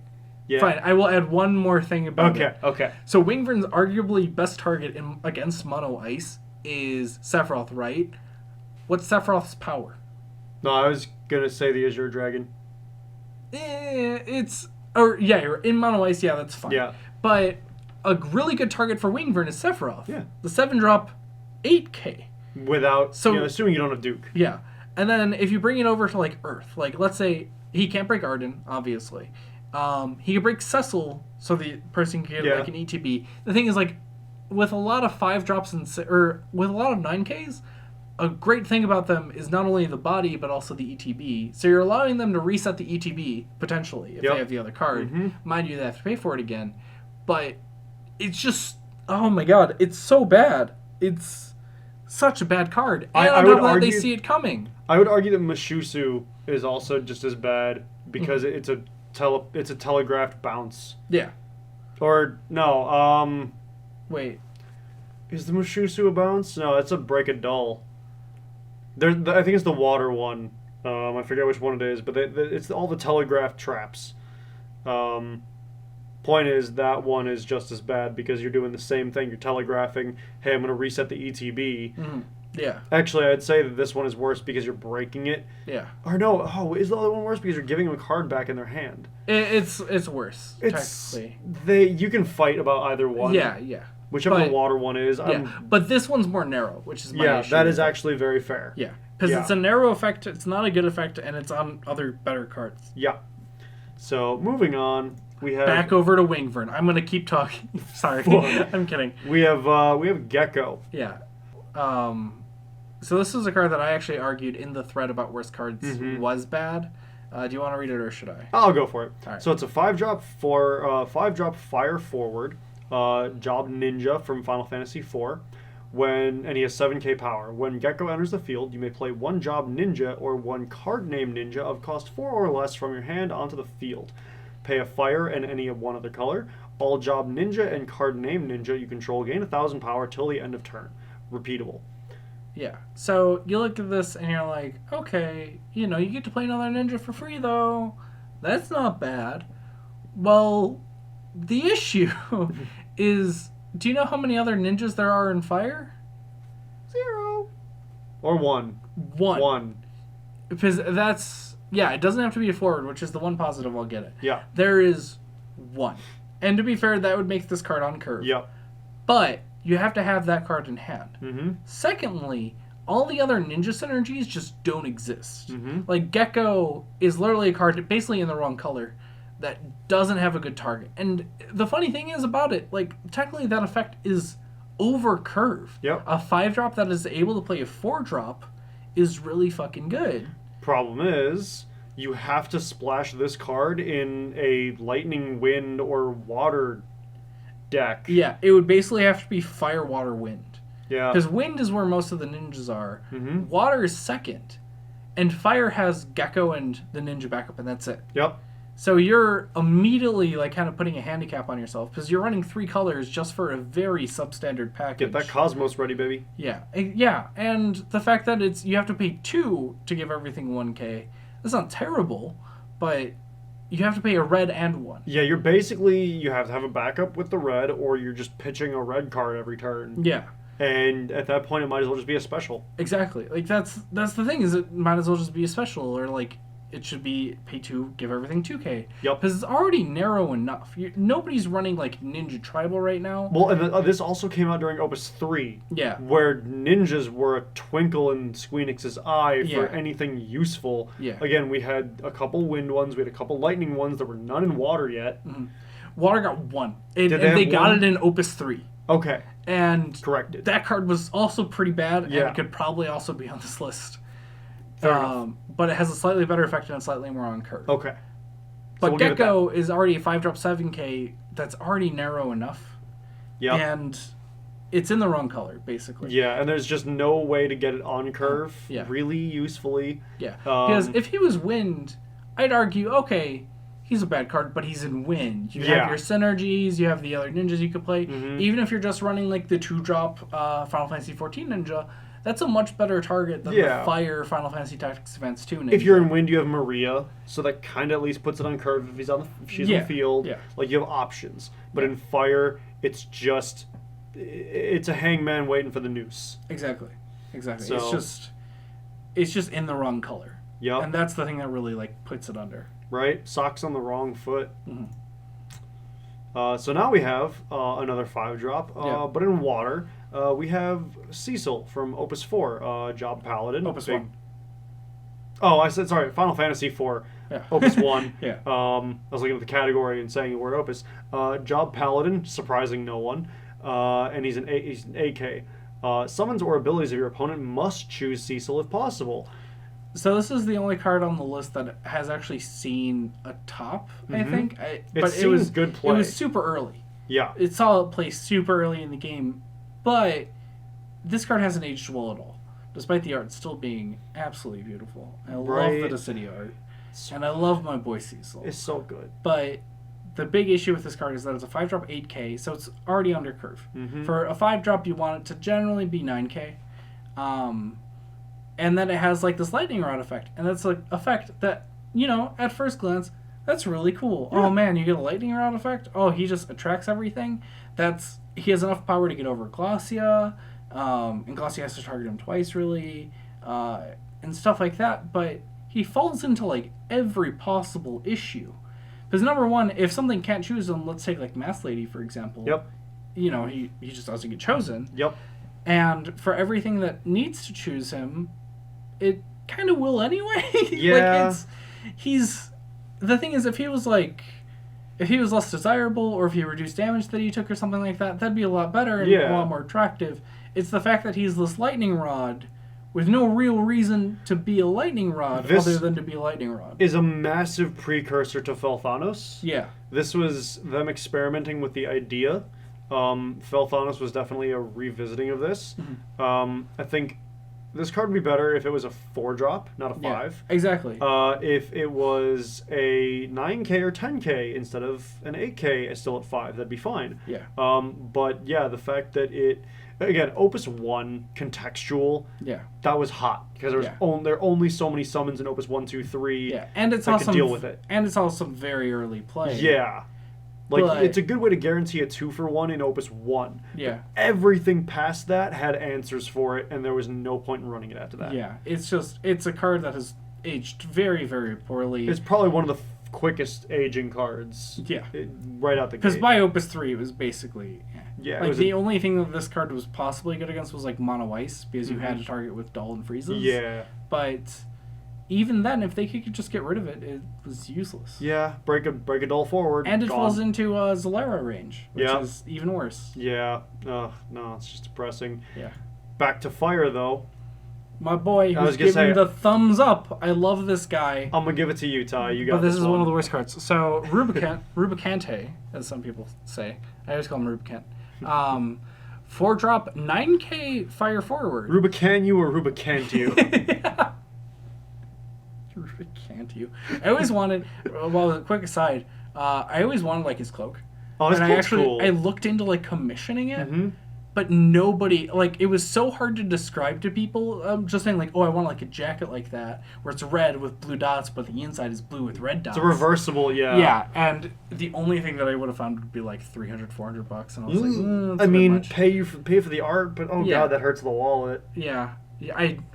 B: Yeah.
C: fine. I will add one more thing about it.
B: Okay.
C: So Wingvern's arguably best target against Mono Ice is Sephiroth, right? What's Sephiroth's power?
B: No, I was gonna say the Azure Dragon.
C: You're in Mono Ice, yeah, that's fine.
B: Yeah.
C: But a really good target for Wingvern is Sephiroth.
B: Yeah.
C: The 7-drop 8K.
B: Without,
C: So-
B: assuming you don't have Duke.
C: Yeah. And then if you bring it over to like Earth, like let's say he can't break Arden, obviously. He can break Cecil, so the person can get like an ETB. The thing is, like, with a lot of 5-drops or with a lot of 9Ks, a great thing about them is not only the body but also the ETB. So you're allowing them to reset the ETB potentially if they have the other card. Mind you, they have to pay for it again. But it's just, oh my god, it's so bad. It's such a bad card. And
B: I
C: on
B: would
C: top of that,
B: argue-
C: they see it coming.
B: I would argue that Mashusu is also just as bad because it's a telegraphed bounce.
C: Yeah.
B: Or no,
C: Wait.
B: is the Mashusu a bounce? No, it's a break a dull. I think it's the water one. I forget which one it is, but it's all the telegraph traps. Point is, that one is just as bad because you're doing the same thing. You're telegraphing, hey, I'm going to reset the ETB.
C: Yeah.
B: Actually, I'd say that this one is worse because you're breaking it.
C: Yeah.
B: Or no, is the other one worse because you're giving them a card back in their hand?
C: It's worse, technically.
B: You can fight about either one.
C: Yeah.
B: Whichever
C: But-
B: the water one is.
C: But this one's more narrow, which is my issue.
B: that is actually very fair.
C: Yeah. Because it's a narrow effect, it's not a good effect, and it's on other better cards.
B: Yeah. So, moving on, we have...
C: Back over to Wingvern. I'm going to keep talking. Sorry. I'm kidding.
B: We have Gecko.
C: Yeah. So this is a card that I actually argued in the thread about worst cards was bad. Do you want to read it or should I?
B: I'll go for it.
C: All right.
B: So it's a 5-drop for 5-drop fire forward, job ninja from Final Fantasy IV. And he has 7k power. When Gecko enters the field, you may play one job ninja or one card name ninja of cost 4 or less from your hand onto the field. Pay a fire and any of one other color. All job ninja and card name ninja you control gain 1,000 power till the end of turn. Repeatable.
C: Yeah. So you look at this and you're like, okay, you get to play another ninja for free though. That's not bad. Well, the issue is, do you know how many other ninjas there are in Fire?
B: 0. Or 1.
C: 1. Because it doesn't have to be a forward, which is the one positive, I'll get it.
B: Yeah.
C: There is 1. And to be fair, that would make this card on curve.
B: Yep.
C: But you have to have that card in hand.
B: Mm-hmm.
C: Secondly, all the other ninja synergies just don't exist.
B: Mm-hmm.
C: Like, Gecko is literally a card basically in the wrong color. that doesn't have a good target. And the funny thing is about it, like, technically that effect is over curve.
B: Yep.
C: A 5-drop that is able to play a 4-drop is really fucking good.
B: Problem is, you have to splash this card in a lightning, wind, or water deck.
C: Yeah, it would basically have to be fire, water, wind.
B: Yeah.
C: Because wind is where most of the ninjas are.
B: Mm-hmm.
C: Water is second. And fire has Gecko and the ninja backup, and that's it.
B: Yep.
C: So you're immediately like kind of putting a handicap on yourself because you're running 3 colors just for a very substandard package.
B: Get that Cosmos ready, baby.
C: Yeah, and the fact that you have to pay 2 to give everything 1K. That's not terrible, but you have to pay a red and 1.
B: Yeah, you have to have a backup with the red, or you're just pitching a red card every turn.
C: Yeah.
B: And at that point, it might as well just be a special.
C: Exactly. Like that's the thing, is it might as well just be a special, or like it should be pay 2, give everything 2K.
B: Yep.
C: Because it's already narrow enough. Nobody's running like Ninja Tribal right now.
B: Well, and this also came out during Opus 3.
C: Yeah.
B: Where ninjas were a twinkle in Squeenix's eye for
C: Yeah.
B: anything useful.
C: Yeah.
B: Again, we had a couple wind ones, we had a couple lightning ones. There were none in water yet.
C: Mm-hmm. Water got 1.
B: Did
C: And
B: they
C: they
B: have
C: got
B: 1?
C: it in Opus 3.
B: Okay.
C: And
B: Corrected.
C: that card was also pretty bad,
B: Yeah.
C: and could probably also be on this list.
B: Fair enough.
C: But it has a slightly better effect and slightly more on curve.
B: Okay.
C: But
B: we'll give it
C: Gecko is already a 5-drop 7K that's already narrow enough.
B: Yeah.
C: And it's in the wrong color, basically.
B: Yeah, and there's just no way to get it on curve really usefully.
C: Yeah. Because
B: Um,
C: if he was wind, I'd argue, okay, he's a bad card, but he's in wind. You have your synergies, you have the other ninjas you could play.
B: Mhm.
C: Even if you're just running like the 2-drop Final Fantasy XIV ninja, that's a much better target than the fire Final Fantasy Tactics Advance 2 ninja.
B: If you're in wind, you have Maria, so that kind of at least puts it on curve if she's on the field.
C: Yeah.
B: Like, you have options. But in fire, it's a hangman waiting for the noose.
C: Exactly.
B: So-
C: It's just in the wrong color.
B: Yep.
C: And that's the thing that really like puts it under.
B: Right? Socks on the wrong foot.
C: Mhm.
B: So now we have another 5-drop, but in water. We have Cecil from Opus 4, Job Paladin.
C: Opus 1.
B: Oh, I said, sorry, Final Fantasy 4,
C: Yeah.
B: Opus 1.
C: Yeah.
B: I was looking at the category and saying the word Opus. Job Paladin, surprising no one. And he's an AK. Summons or abilities of your opponent must choose Cecil if possible.
C: So this is the only card on the list that has actually seen a top, I think. But it was
B: good play.
C: It was super early.
B: Yeah.
C: It saw it play super early in the game, but this card hasn't aged well at all, despite the art still being absolutely beautiful. I love the Dissidia art, and I love my boy Cecil.
B: It's so good.
C: But the big issue with this card is that it's a 5-drop 8K, so it's already under curve.
B: Mhm.
C: For a 5-drop, you want it to generally be 9K. And then it has like this lightning rod effect, and that's like effect that, at first glance, that's really cool.
B: Yeah.
C: Oh man, you get a lightning rod effect. Oh, he just attracts everything. He has enough power to get over Glacia, and Glacia has to target him twice really, and stuff like that. But he falls into like every possible issue, because number one, if something can't choose him, let's take like Mass Lady for example.
B: Yep.
C: He just doesn't get chosen.
B: Yep.
C: And for everything that needs to choose him, it kind of will anyway.
B: Yeah.
C: The thing is, if he was less desirable, or if he reduced damage that he took or something like that, that'd be a lot better and a lot more attractive. It's the fact that he's this lightning rod with no real reason to be a lightning rod other than to be a lightning rod.
B: Is a massive precursor to Felthanos.
C: Yeah.
B: This was them experimenting with the idea. Felthanos was definitely a revisiting of this.
C: Mm-hmm.
B: I think this card would be better if it was a 4-drop, not a 5.
C: Yeah, exactly.
B: If it was a 9K or 10K instead of an 8K, still at 5, that'd be fine.
C: Yeah.
B: But yeah, the fact that again, Opus 1, contextual, that was hot. Because there are only so many summons in Opus 1, 2, 3
C: and it's
B: that
C: also
B: could deal with it.
C: And it's also very early play.
B: Yeah. It's a good way to guarantee a 2-for-1 in Opus 1.
C: Yeah.
B: Everything past that had answers for it, and there was no point in running it after that.
C: Yeah. It's a card that has aged very, very poorly.
B: It's probably one of the quickest aging cards.
C: Yeah.
B: Right out the gate.
C: Because by Opus 3, it was basically...
B: Yeah.
C: Like, the only thing that this card was possibly good against was, like, Mono Ice, because you had
B: Mhm.
C: to target with Dull and Freezes.
B: Yeah.
C: But even then, if they could just get rid of it, it was useless.
B: Yeah, break a dull forward.
C: And it
B: gone.
C: falls into Zalera range, which is even worse.
B: Yeah. No, it's just depressing.
C: Yeah.
B: Back to fire, though.
C: My boy, who's giving the thumbs up. I love this guy.
B: I'm going to give it to you, Ty. You got
C: But this is one of the worst cards. So, Rubicante, as some people say. I always call him Rubicant. 4-drop, 9k fire forward.
B: Rubican you or Rubicant you?
C: Yeah. Rubicant you. I always wanted, well, a quick aside, I always wanted, like, his cloak.
B: Oh, his cloak's cool.
C: I looked into, like, commissioning it. Mm-hmm. But nobody, like, it was so hard to describe to people. Just saying, like, oh, I want, like, a jacket like that, where it's red with blue dots, but the inside is blue with red dots.
B: It's a reversible, yeah.
C: Yeah, and the only thing that I would have found would be, like, $300, $400, and I was like,
B: I mean, pay for the art, but god, that hurts the wallet.
C: Yeah.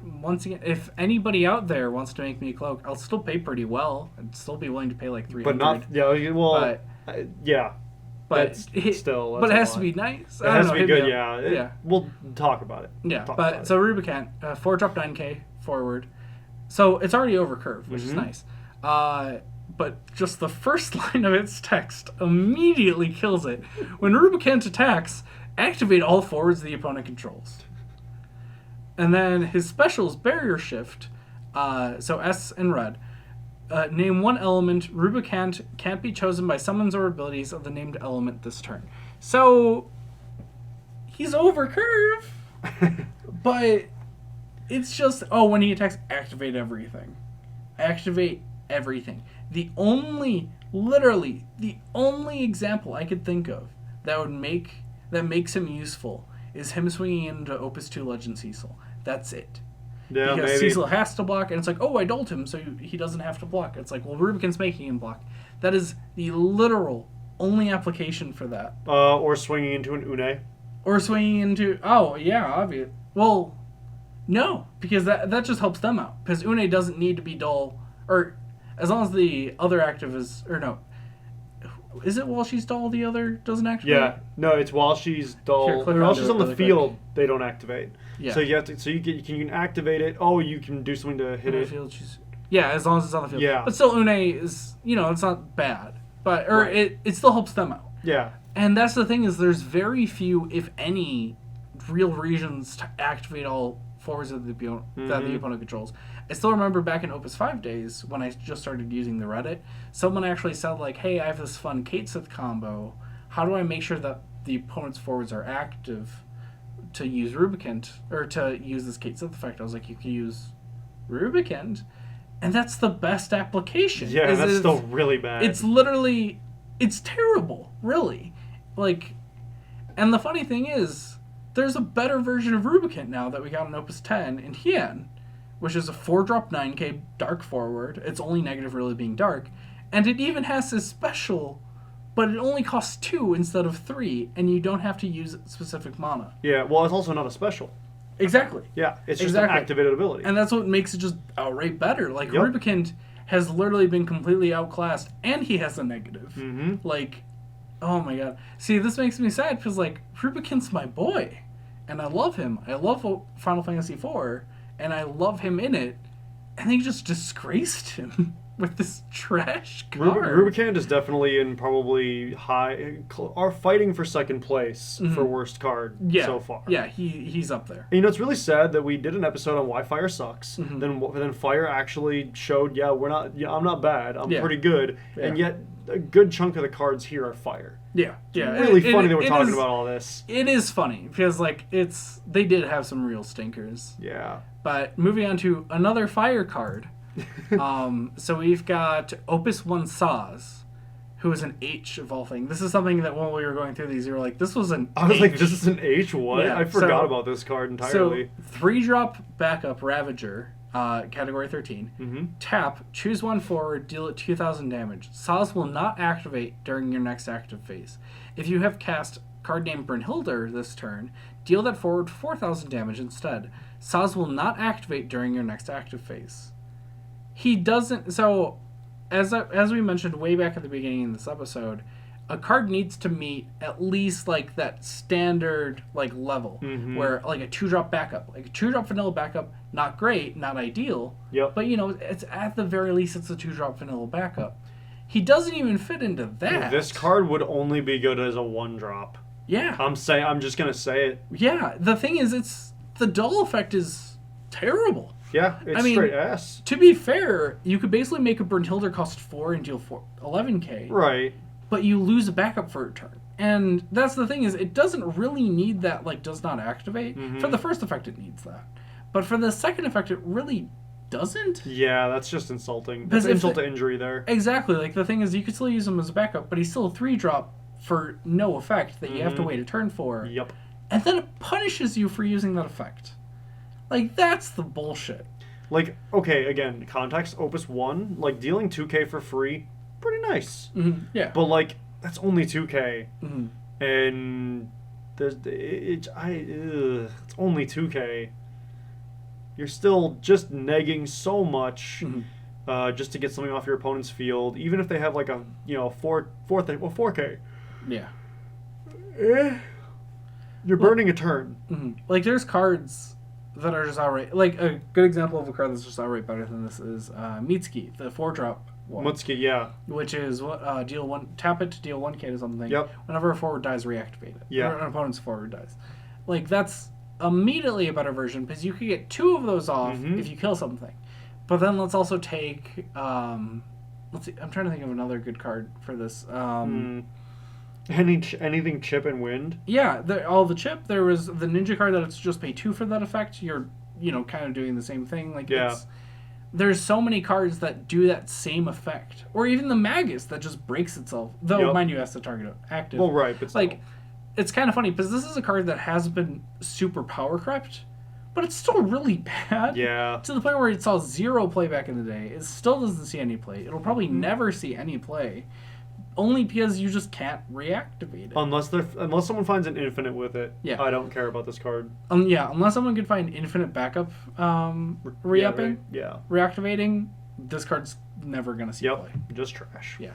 C: Once again, if anybody out there wants to make me a cloak, I'll still pay pretty well. I'd still be willing to pay, like, $300.
B: But not, yeah.
C: But
B: still,
C: but it has to be nice.
B: It has to be good, yeah. We'll talk about it.
C: Yeah, so Rubicant, 4-drop 9k forward. So it's already over curve, which is nice. But just the first line of its text immediately kills it. When Rubicant attacks, activate all forwards the opponent controls. And then his special is Barrier Shift, so S and red. Name one element. Rubicant can't be chosen by summons or abilities of the named element this turn. So, he's over curve, but it's just, when he attacks, activate everything. Activate everything. Literally, the only example I could think of that makes him useful is him swinging into Opus 2 Legend Cecil. That's it.
B: Yeah,
C: because
B: maybe.
C: Cecil has to block, and it's like, I dulled him, so he doesn't have to block. It's like, well, Rubicant's making him block. That is the literal only application for that.
B: Or swinging into an Une.
C: Or swinging into... Oh, yeah, obvious. Well, no, because that just helps them out. Because Une doesn't need to be dull, or as long as the other active is... Or no. Is it while she's dull the other doesn't activate?
B: Yeah. No, it's while she's dull. While she's on the field, they don't activate. Yeah. So you have to. So you can activate it. Oh, you can do something to hit it.
C: Field, as long as it's on the field.
B: Yeah.
C: But still, Une is it's not bad. But it still helps them out.
B: Yeah.
C: And that's the thing is there's very few, if any, real reasons to activate all forwards of the opponent controls. I still remember back in Opus 5 days when I just started using the Reddit, someone actually said like, hey, I have this fun Kate Sith combo. How do I make sure that the opponent's forwards are active to use Rubicant, or to use this Kate Sith effect? I was like, you can use Rubicant, and that's the best application.
B: Yeah, that's still really bad.
C: It's terrible, really. Like, and the funny thing is, there's a better version of Rubicant now that we got in Opus 10 in Hien, which is a 4-drop 9k dark forward. It's only negative really being dark. And it even has this special, but it only costs 2 instead of 3, and you don't have to use specific mana.
B: Yeah, well, it's also not a special.
C: Exactly.
B: Yeah, it's just an activated ability.
C: And that's what makes it just outright better. Like, Rubicant has literally been completely outclassed, and he has a negative.
B: Mm-hmm.
C: Like, oh my god. See, this makes me sad, because, like, Rubicant's my boy, and I love him. I love Final Fantasy IV, and I love him in it, and they just disgraced him with this trash card.
B: Rubicant is definitely in probably are fighting for second place for worst card so far.
C: Yeah, he's up there.
B: And, it's really sad that we did an episode on why Fire sucks. Mm-hmm. Then Fire actually showed, I'm not bad. I'm pretty good. Yeah. And yet a good chunk of the cards here are Fire.
C: Yeah, yeah.
B: It's really funny that we're talking about all this.
C: It is funny because they did have some real stinkers.
B: Yeah.
C: But moving on to another Fire card. So we've got Opus 1 Saz, who is an H of all things. This is something that when we were going through these, you were like, this was an
B: I was
C: H.
B: like, this is an H? What?
C: Yeah,
B: I forgot about this card entirely.
C: So 3-drop backup Ravager, category 13. Mm-hmm. Tap, choose one forward, deal it 2,000 damage. Saz will not activate during your next active phase. If you have cast card named Brynhildr this turn, deal that forward 4,000 damage instead. Saz will not activate during your next active phase. He doesn't. So, as we mentioned way back at the beginning of this episode, a card needs to meet at least like that standard like level where like a 2-drop backup, like a 2-drop vanilla backup, not great, not ideal.
B: Yep.
C: But it's at the very least it's a 2-drop vanilla backup. He doesn't even fit into that.
B: This card would only be good as a 1-drop.
C: Yeah.
B: I'm just gonna say it.
C: Yeah. The thing is, the dull effect is terrible.
B: Yeah, it's straight ass.
C: To be fair, you could basically make a Brunhilde cost 4 and deal 11k.
B: Right.
C: But you lose a backup for a turn. And that's the thing is, it doesn't really need that, like, does not activate. For the first effect, it needs that. But for the second effect, it really doesn't.
B: Yeah, that's just insulting. That's insult to injury there.
C: Exactly. Like, the thing is, you could still use him as a backup, but he's still a 3-drop for no effect that you have to wait a turn for.
B: Yep.
C: And then it punishes you for using that effect. Like, that's the bullshit.
B: Like, okay, again, context, Opus 1, like, dealing 2k for free, pretty nice.
C: Yeah.
B: But, like, that's only 2k. And it's only 2k. You're still just negging so much just to get something off your opponent's field, even if they have, like, a, 4k.
C: Yeah.
B: You're burning a turn.
C: Like, there's cards that are just outright... Like, a good example of a card that's just outright better than this is Mitsuki, the 4-drop one.
B: Mitsuki, yeah.
C: Which is tap it to deal 1k to something.
B: Yep.
C: Whenever a forward dies, reactivate it.
B: Yeah.
C: Or an opponent's forward dies. Like, that's immediately a better version, because you could get 2 of those off if you kill something. But then let's also take... let's see, I'm trying to think of another good card for this.
B: Anything chip and wind?
C: Yeah, all the chip. There was the ninja card that it's just pay 2 for that effect. You're, kind of doing the same thing. Like, there's so many cards that do that same effect. Or even the Magus that just breaks itself. Though, mind you, it has to target active.
B: Well, right, but
C: like, it's kind of funny, because this is a card that has been super power crept, but it's still really bad.
B: Yeah.
C: To the point where it saw 0 play back in the day. It still doesn't see any play. It'll probably never see any play. Only because you just can't reactivate it.
B: Unless someone finds an infinite with it.
C: Yeah.
B: I don't care about this card.
C: Unless someone could find infinite backup re-upping, reactivating, this card's never going to see play.
B: Just trash.
C: Yeah.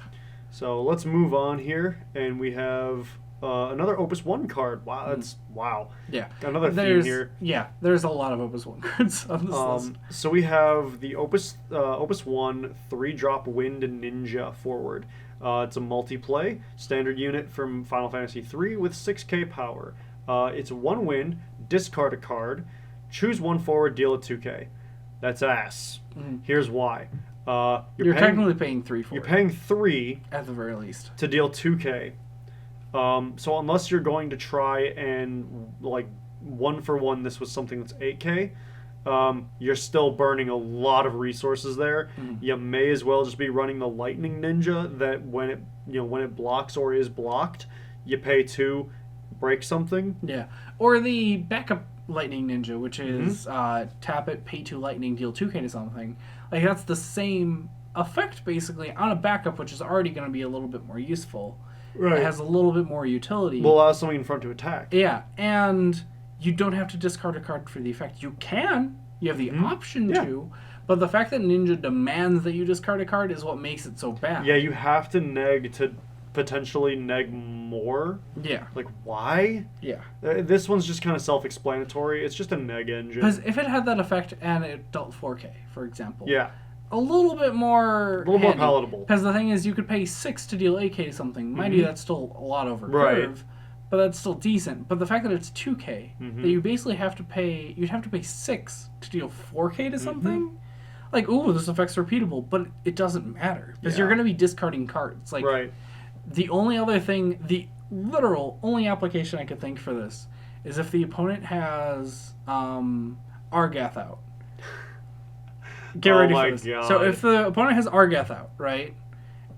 B: So let's move on here, and we have another Opus 1 card. Wow, wow.
C: Yeah.
B: Another theme here.
C: Yeah, there's a lot of Opus 1 cards on this list.
B: So we have the Opus 1 3-drop Wind Ninja forward. It's a multi-play standard unit from Final Fantasy III with 6k power. It's 1 win, discard a card, choose 1 forward, deal a 2k. That's ass. Here's why. You're
C: technically paying 3 for it.
B: You're paying 3
C: at the very least
B: to deal 2k. So unless you're going to try and, like, 1 for 1, this was something that's 8k. You're still burning a lot of resources there. You may as well just be running the Lightning Ninja that when it blocks or is blocked, you pay 2, break something.
C: Yeah. Or the backup Lightning Ninja, which is tap it, pay 2 lightning, deal 2k to something. Like, that's the same effect basically on a backup, which is already going to be a little bit more useful. Right. It has a little bit more utility.
B: Will allow something in front to attack.
C: Yeah, and you don't have to discard a card for the effect. You can. You have the option to. But the fact that Ninja demands that you discard a card is what makes it so bad.
B: Yeah, you have to neg to potentially neg more.
C: Yeah.
B: Like, why?
C: Yeah.
B: This one's just kind of self-explanatory. It's just a neg engine.
C: Because if it had that effect and it dealt 4k, for example.
B: Yeah.
C: A little bit more
B: more palatable.
C: Because the thing is, you could pay 6 to deal 8k to something. Mind you, that's still a lot over curve. But that's still decent. But the fact that it's 2k, that you basically have to pay... You'd have to pay 6 to deal 4k to something? Like, ooh, this effect's repeatable. But it doesn't matter. Because you're going to be discarding cards. Like, the only other thing... The literal only application I could think for this is if the opponent has Argath out. Get ready for this.
B: God.
C: So if the opponent has Argath out, right?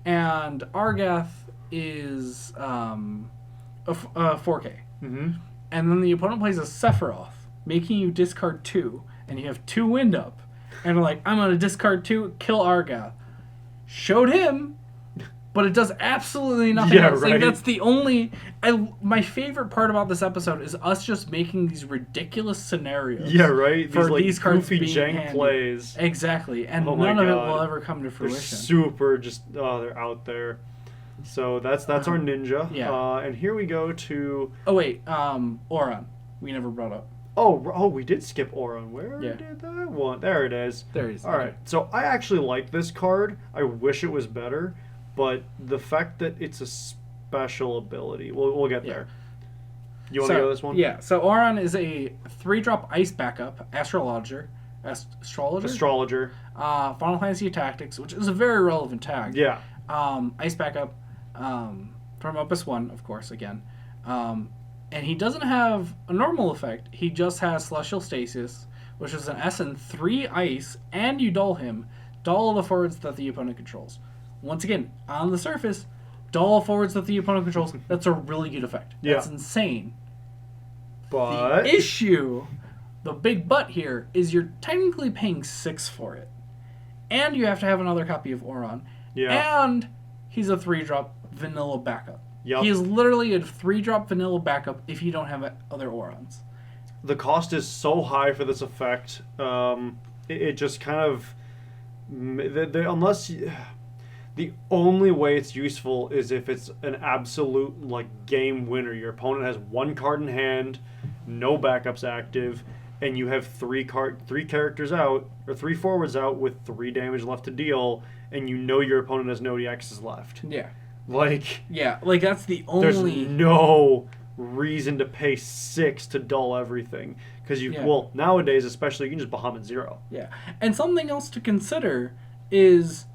C: And Argath is... a 4k. And then the opponent plays a Sephiroth, making you discard 2, and you have 2 wind up. And you're like, I'm going to discard 2, kill Argath. Showed him, but it does absolutely nothing else. Like, that's the only... my favorite part about this episode is us just making these ridiculous scenarios.
B: Yeah, right?
C: For
B: these
C: cards
B: goofy
C: being
B: jank
C: handy.
B: Plays.
C: Exactly. And none of it will ever come to fruition.
B: They're super just... Oh, they're out there. So that's our ninja.
C: Yeah.
B: And here we go to.
C: Oh wait, Oron. We never brought up.
B: Oh, we did skip Oron. Where
C: Yeah.
B: did that one? There it is.
C: There it is.
B: All right. So I actually like this card. I wish it was better, but the fact that it's a special ability, we'll get there. You want to go this one?
C: Yeah. So Oron is a 3-drop ice backup astrologer.
B: Astrologer.
C: Final Fantasy Tactics, which is a very relevant tag.
B: Yeah.
C: Ice backup from Opus 1, of course, again. And he doesn't have a normal effect. He just has Celestial Stasis, which is an S and 3 ice, and you dull him. Dull all the forwards that the opponent controls. Once again, on the surface, dull all forwards that the opponent controls. That's a really good effect. That's insane.
B: But
C: the issue, the big but here, is you're technically paying 6 for it. And you have to have another copy of Oron.
B: Yeah.
C: And he's a 3-drop vanilla backup.
B: Yep.
C: He is literally a 3-drop vanilla backup if you don't have other Orons.
B: The cost is so high for this effect. It just kind of... The only way it's useful is if it's an absolute game winner. Your opponent has 1 card in hand, no backups active, and you have 3 characters out, or 3 forwards out with 3 damage left to deal, and you know your opponent has no DXs left.
C: Yeah.
B: That's
C: the only...
B: There's no reason to pay 6 to dull everything. Because nowadays especially, you can just Bahamut 0.
C: Yeah. And something else to consider is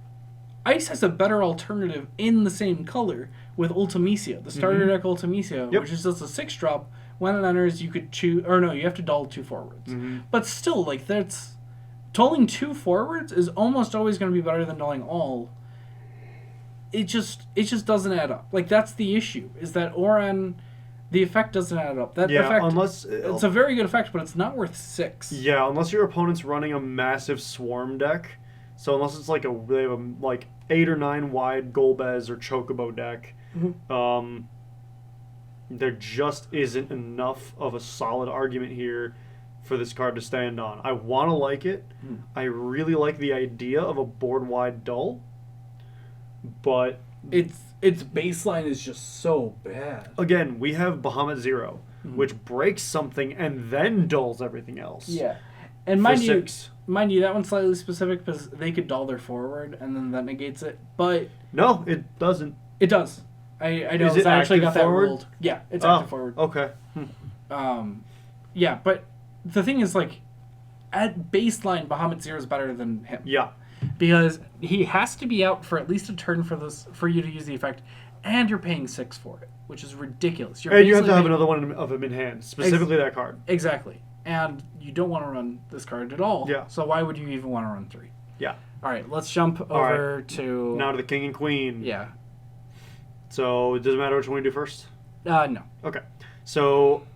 C: Ice has a better alternative in the same color with Ultimecia, the starter deck Ultimecia, which is just a 6-drop. When it enters, you could choose... Or no, you have to dull 2 forwards. But still, that's... Dulling 2 forwards is almost always going to be better than dulling all. It just doesn't add up. That's the issue, is that Oron, the effect doesn't add up. That effect,
B: unless...
C: It's a very good effect, but it's not worth 6.
B: Yeah, unless your opponent's running a massive swarm deck. So unless it's they have a 8 or 9 wide Golbez or Chocobo deck, there just isn't enough of a solid argument here for this card to stand on. I want to like it. I really like the idea of a board-wide dull, but
C: its baseline is just so bad.
B: Again, we have Bahamut 0, which breaks something and then dulls everything else.
C: Yeah. And mind you, that one's slightly specific because they could dull their forward and then that negates it. But
B: no, it doesn't.
C: It does. I know.
B: Is it
C: I actually got
B: forward?
C: that ruled. Yeah, it's active forward.
B: Okay.
C: Yeah, but the thing is, at baseline, Bahamut 0 is better than him.
B: Yeah.
C: Because he has to be out for at least a turn for you to use the effect, and you're paying 6 for it, which is ridiculous.
B: And you have to have another one of him in hand, specifically that card.
C: Exactly. And you don't want to run this card at all.
B: Yeah.
C: So why would you even want to run 3?
B: Yeah.
C: All right, let's jump over to...
B: Now to the King and Queen.
C: Yeah.
B: So it doesn't matter which one we do first?
C: No.
B: Okay. So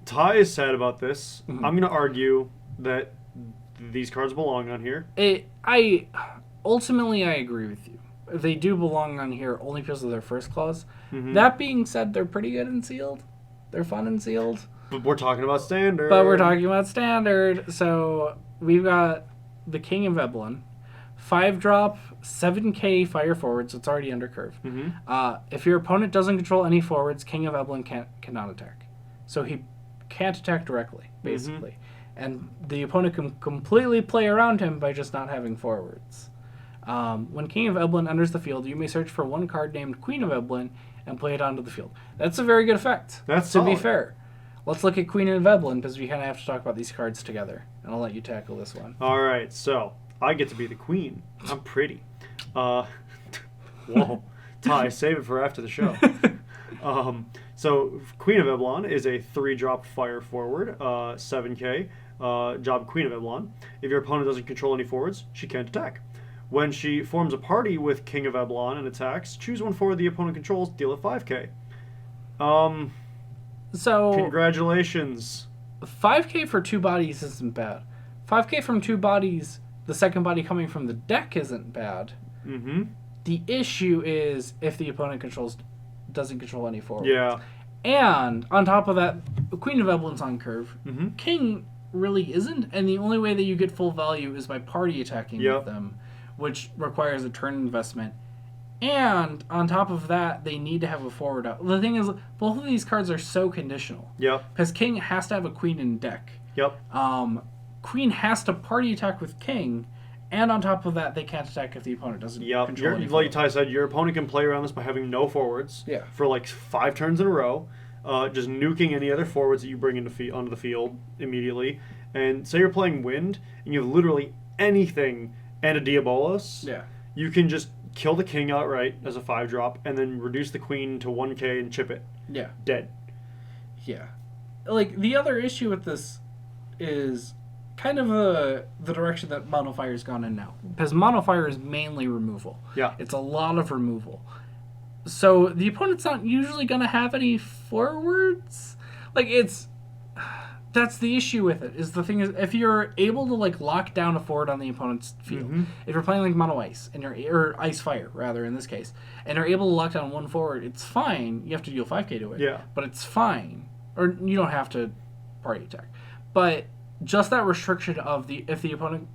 B: Ty is sad about this. I'm going to argue that these cards belong on here.
C: Ultimately, I agree with you. They do belong on here only because of their first clause. That being said, they're pretty good in sealed. They're fun in sealed.
B: But we're talking about standard.
C: So we've got the King of Eblin. 5-drop, 7k fire forward, so it's already under curve. If your opponent doesn't control any forwards, King of Eblin cannot attack. So he can't attack directly, basically. And the opponent can completely play around him by just not having forwards. When King of Eblin enters the field, you may search for 1 card named Queen of Eblin and play it onto the field. That's a very good effect.
B: That's
C: to be fair. Let's look at Queen of Eblin, because we kind of have to talk about these cards together. And I'll let you tackle this one.
B: All right, so I get to be the queen. I'm pretty. Whoa. Ty, save it for after the show. So Queen of Eblon is a 3-drop fire forward, 7k, job Queen of Eblon. If your opponent doesn't control any forwards, she can't attack. When she forms a party with King of Eblon and attacks, choose 1 forward the opponent controls, deal it 5k.
C: So
B: congratulations.
C: 5k for 2 bodies isn't bad. 5k from 2 bodies, the second body coming from the deck isn't bad. The issue is if the opponent doesn't control any forwards.
B: Yeah.
C: And on top of that, Queen of Eblin's on curve. King really isn't, and the only way that you get full value is by party attacking with them, which requires a turn investment. And on top of that, they need to have a forward out. The thing is, both of these cards are so conditional.
B: Yep.
C: Because King has to have a Queen in deck.
B: Yep.
C: Queen has to party attack with King, and on top of that, they can't attack if the opponent doesn't control any
B: like Ty said, your opponent can play around this by having no forwards for like 5 turns in a row, just nuking any other forwards that you bring onto the field immediately. And say you're playing Wind, and you have literally anything and a Diabolos, you can just kill the King outright as a 5-drop, and then reduce the Queen to 1k and chip it.
C: Yeah.
B: Dead.
C: Yeah. Like, the other issue with this is kind of the direction that Mono Fire's gone in now. Because Mono Fire is mainly removal.
B: Yeah.
C: It's a lot of removal. So the opponent's not usually going to have any forwards. Like, that's the issue with it. Is the thing is, if you're able to like lock down a forward on the opponent's field, if you're playing like Mono Ice or Ice Fire rather in this case, and you're able to lock down one forward, it's fine. You have to deal 5k to it, but it's fine. Or you don't have to party attack, but just that restriction of if the opponent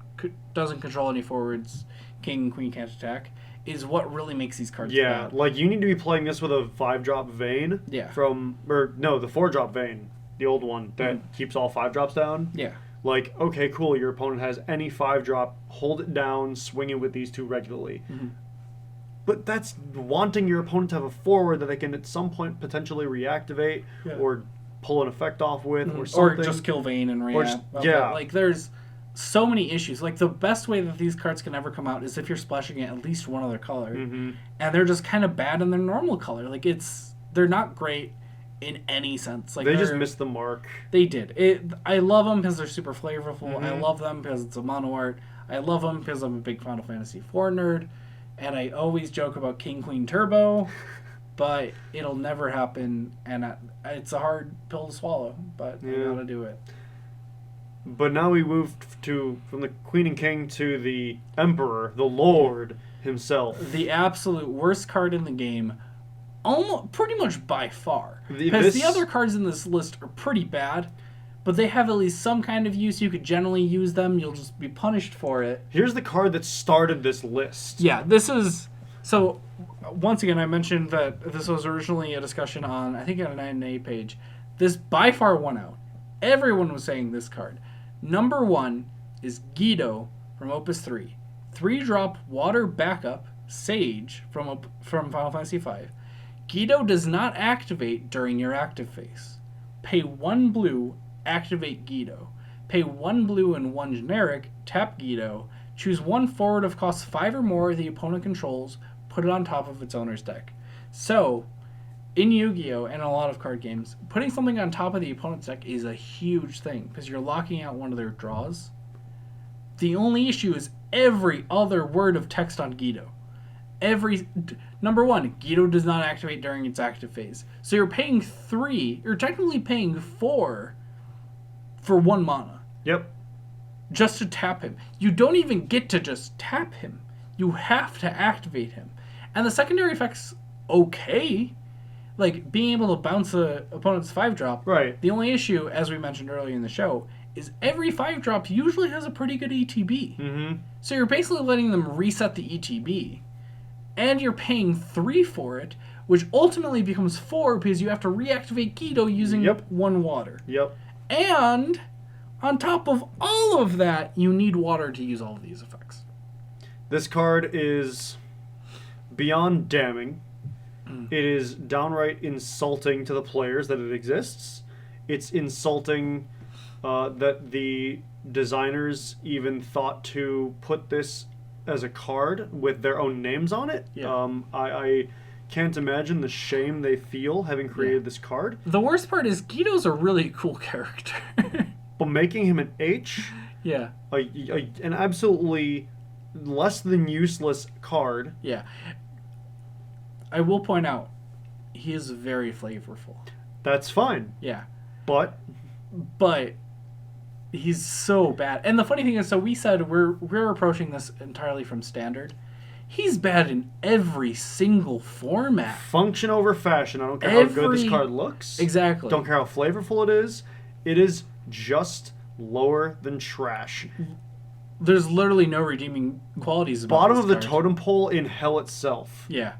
C: doesn't control any forwards, King and Queen can't attack, is what really makes these cards bad.
B: Like you need to be playing this with a 5-drop Vayne. The 4-drop Vayne. The old one that keeps all 5-drops down. Yeah. Like, okay, cool, your opponent has any 5-drop, hold it down, swing it with these 2 regularly. But that's wanting your opponent to have a forward that they can at some point potentially reactivate or pull an effect off with or something.
C: Or just kill Vayne and react. Like, there's so many issues. Like, the best way that these cards can ever come out is if you're splashing it at least one other color. And they're just kind of bad in their normal color. Like, they're not great in any sense. Like,
B: they just missed the mark.
C: They did. I love them because they're super flavorful. I love them because it's a mono art. I love them because I'm a big Final Fantasy IV nerd. And I always joke about King Queen Turbo, but it'll never happen. And it's a hard pill to swallow, but I gotta do it.
B: But now we moved from the Queen and King to the Emperor, the Lord himself.
C: The absolute worst card in the game. Almost, pretty much by far. Because the other cards in this list are pretty bad, but they have at least some kind of use. You could generally use them. You'll just be punished for it.
B: Here's the card that started this list.
C: Yeah, this is... So, once again, I mentioned that this was originally a discussion on, I think, on an 9A page. This by far won out. Everyone was saying this card. Number 1 is Guido from Opus 3. 3-drop water backup, Sage from Final Fantasy V. Guido does not activate during your active phase. Pay 1 blue, activate Guido. Pay 1 blue and 1 generic, tap Guido. Choose 1 forward of cost 5 or more the opponent controls, put it on top of its owner's deck. So, in Yu-Gi-Oh! And a lot of card games, putting something on top of the opponent's deck is a huge thing, because you're locking out one of their draws. The only issue is every other word of text on Guido. Number 1, Guido does not activate during its active phase. So you're paying 3, you're technically paying 4 for 1 mana.
B: Yep.
C: Just to tap him. You don't even get to just tap him. You have to activate him. And the secondary effect's okay. Like, being able to bounce the opponent's 5-drop.
B: Right.
C: The only issue, as we mentioned earlier in the show, is every 5-drop usually has a pretty good ETB. So you're basically letting them reset the ETB. And you're paying 3 for it, which ultimately becomes 4 because you have to reactivate Guido using 1 water. And on top of all of that, you need water to use all of these effects.
B: This card is beyond damning. It is downright insulting to the players that it exists. It's insulting that the designers even thought to put this as a card with their own names on it. I can't imagine the shame they feel having created this card.
C: The worst part is Guido's a really cool character.
B: But making him an H, an absolutely less than useless card.
C: Yeah. I will point out, he is very flavorful.
B: That's fine.
C: Yeah.
B: But
C: he's so bad. And the funny thing is, so we said we're approaching this entirely from standard. He's bad in every single format.
B: Function over fashion. I don't care how good this card looks.
C: Exactly.
B: Don't care how flavorful it is. It is just lower than trash.
C: there's literally no redeeming qualities about
B: Bottom
C: this
B: of the
C: card.
B: totem pole in hell itself.
C: Yeah.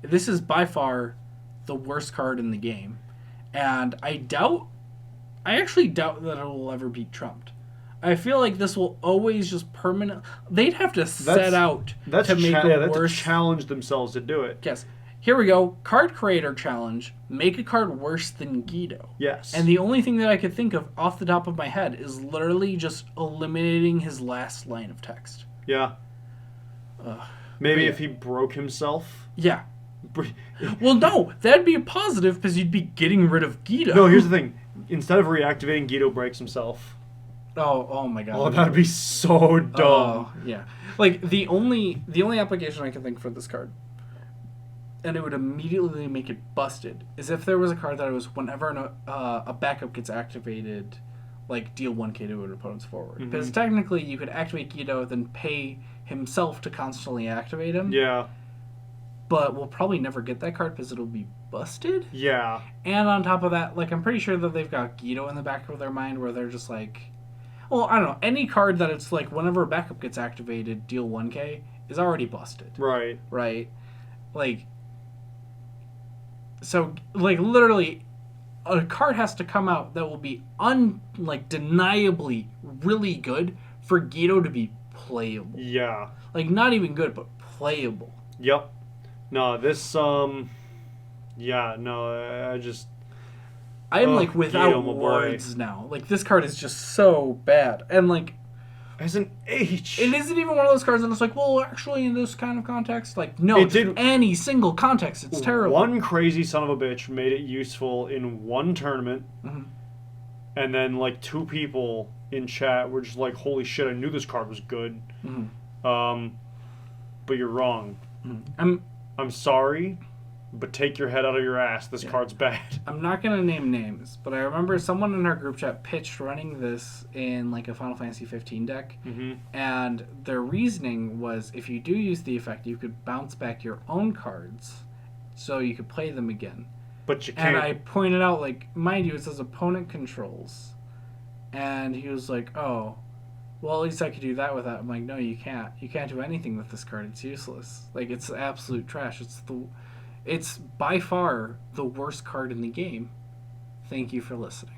C: This is by far the worst card in the game. And I actually doubt that it will ever be trumped. I feel like this will always just permanent. They'd have to set out to make a worse.
B: To challenge themselves to do it.
C: Yes. Here we go. Card creator challenge. Make a card worse than Guido.
B: Yes.
C: And the only thing that I could think of off the top of my head is literally just eliminating his last line of text.
B: Yeah. Maybe if he broke himself.
C: Yeah. Well, no, that'd be a positive because you'd be getting rid of Guido.
B: No, here's the thing. Instead of reactivating, Guido breaks himself.
C: Oh my god.
B: Oh, that'd be so dumb.
C: Oh, yeah. Like the only application I can think for this card, and it would immediately make it busted, is if there was a card that was whenever a backup gets activated, like deal 1k to an opponent's forward.
B: Mm-hmm.
C: Because technically you could activate Guido, then pay himself to constantly activate him.
B: Yeah.
C: But we'll probably never get that card because it'll be busted.
B: Yeah.
C: And on top of that, like I'm pretty sure that they've got Guido in the back of their mind where they're just like, well, I don't know, any card that it's like whenever a backup gets activated, deal 1k is already busted.
B: Right.
C: Right? Like, so, like, literally, a card has to come out that will be deniably really good for Guido to be playable.
B: Yeah.
C: Like, not even good, but playable.
B: Yep. No, this, yeah, no, I just...
C: I'm, like, without
B: Guido, my boy.
C: words now. Like, this card is just so bad. And, like...
B: As an H.
C: It isn't even one of those cards that it's like, well, actually, in this kind of context, like, no,
B: It did
C: any single context, it's terrible.
B: One crazy son of a bitch made it useful in one tournament, and then, like, 2 people in chat were just like, holy shit, I knew this card was good. But you're wrong. I'm sorry, but take your head out of your ass. This card's bad.
C: I'm not going to name names, but I remember someone in our group chat pitched running this in like a Final Fantasy 15 deck, and their reasoning was if you do use the effect, you could bounce back your own cards so you could play them again.
B: But you can't.
C: And I pointed out, like, mind you, it says opponent controls. And he was like, oh, well, at least I could do that with that. I'm like, no, you can't. You can't do anything with this card. It's useless. Like, it's absolute trash. It's by far the worst card in the game. Thank you for listening.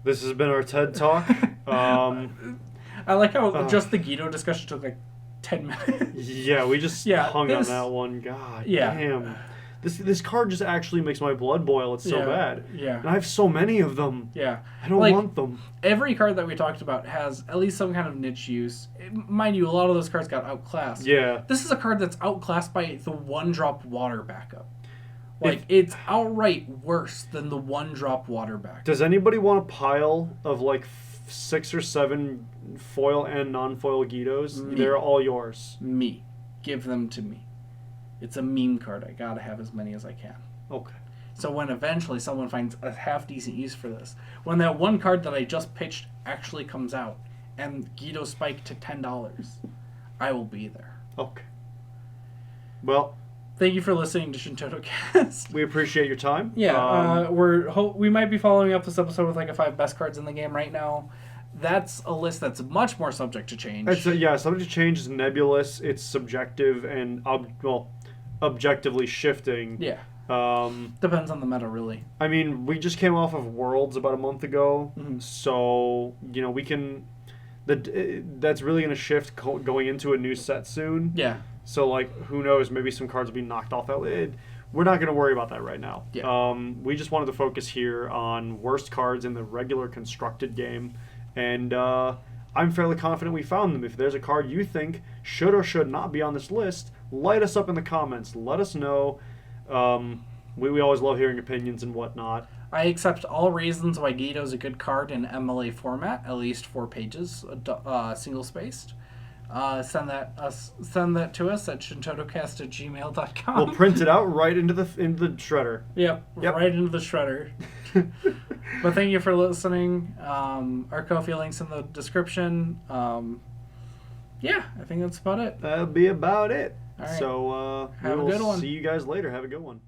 B: This has been our TED Talk.
C: I like how just the Guido discussion took like 10 minutes.
B: Yeah, we just hung on that one. God damn. This card just actually makes my blood boil. It's so bad.
C: Yeah.
B: And I have so many of them.
C: Yeah.
B: I don't want them.
C: Every card that we talked about has at least some kind of niche use. Mind you, a lot of those cards got outclassed.
B: Yeah.
C: This is a card that's outclassed by the 1-drop water backup. Like, it's outright worse than the 1-drop water backup.
B: Does anybody want a pile of, like, 6 or 7 foil and non-foil Guidos?
C: Me.
B: They're all yours.
C: Me. Give them to me. It's a meme card. I gotta have as many as I can.
B: Okay.
C: So when eventually someone finds a half-decent use for this, when that one card that I just pitched actually comes out, and Guido spiked to $10, I will be there.
B: Okay. Well,
C: thank you for listening to ShantottoCast.
B: we appreciate your time.
C: Yeah, we might be following up this episode with like a 5 best cards in the game right now. That's a list that's much more subject to change.
B: Subject to change is nebulous. It's subjective and objectively shifting.
C: Yeah. Depends on the meta, really.
B: I mean, we just came off of Worlds about a month ago, so we can. That's really going to shift going into a new set soon.
C: Yeah.
B: So, like, who knows? Maybe some cards will be knocked off that. We're not going to worry about that right now.
C: Yeah.
B: We just wanted to focus here on worst cards in the regular constructed game, and I'm fairly confident we found them. If there's a card you think should or should not be on this list, light us up in the comments. Let us know. We always love hearing opinions and whatnot.
C: I accept all reasons why Guido's a good card in MLA format, at least 4 pages, single-spaced. Send that to us at ShantottoCast@gmail.com.
B: We'll print it out right into the shredder.
C: Yep, right into the shredder. But thank you for listening. Our Ko-fi link's in the description. Yeah, I think that's about it.
B: That'll be about it.
C: All right.
B: So
C: have a good one.
B: See you guys later. Have a good one.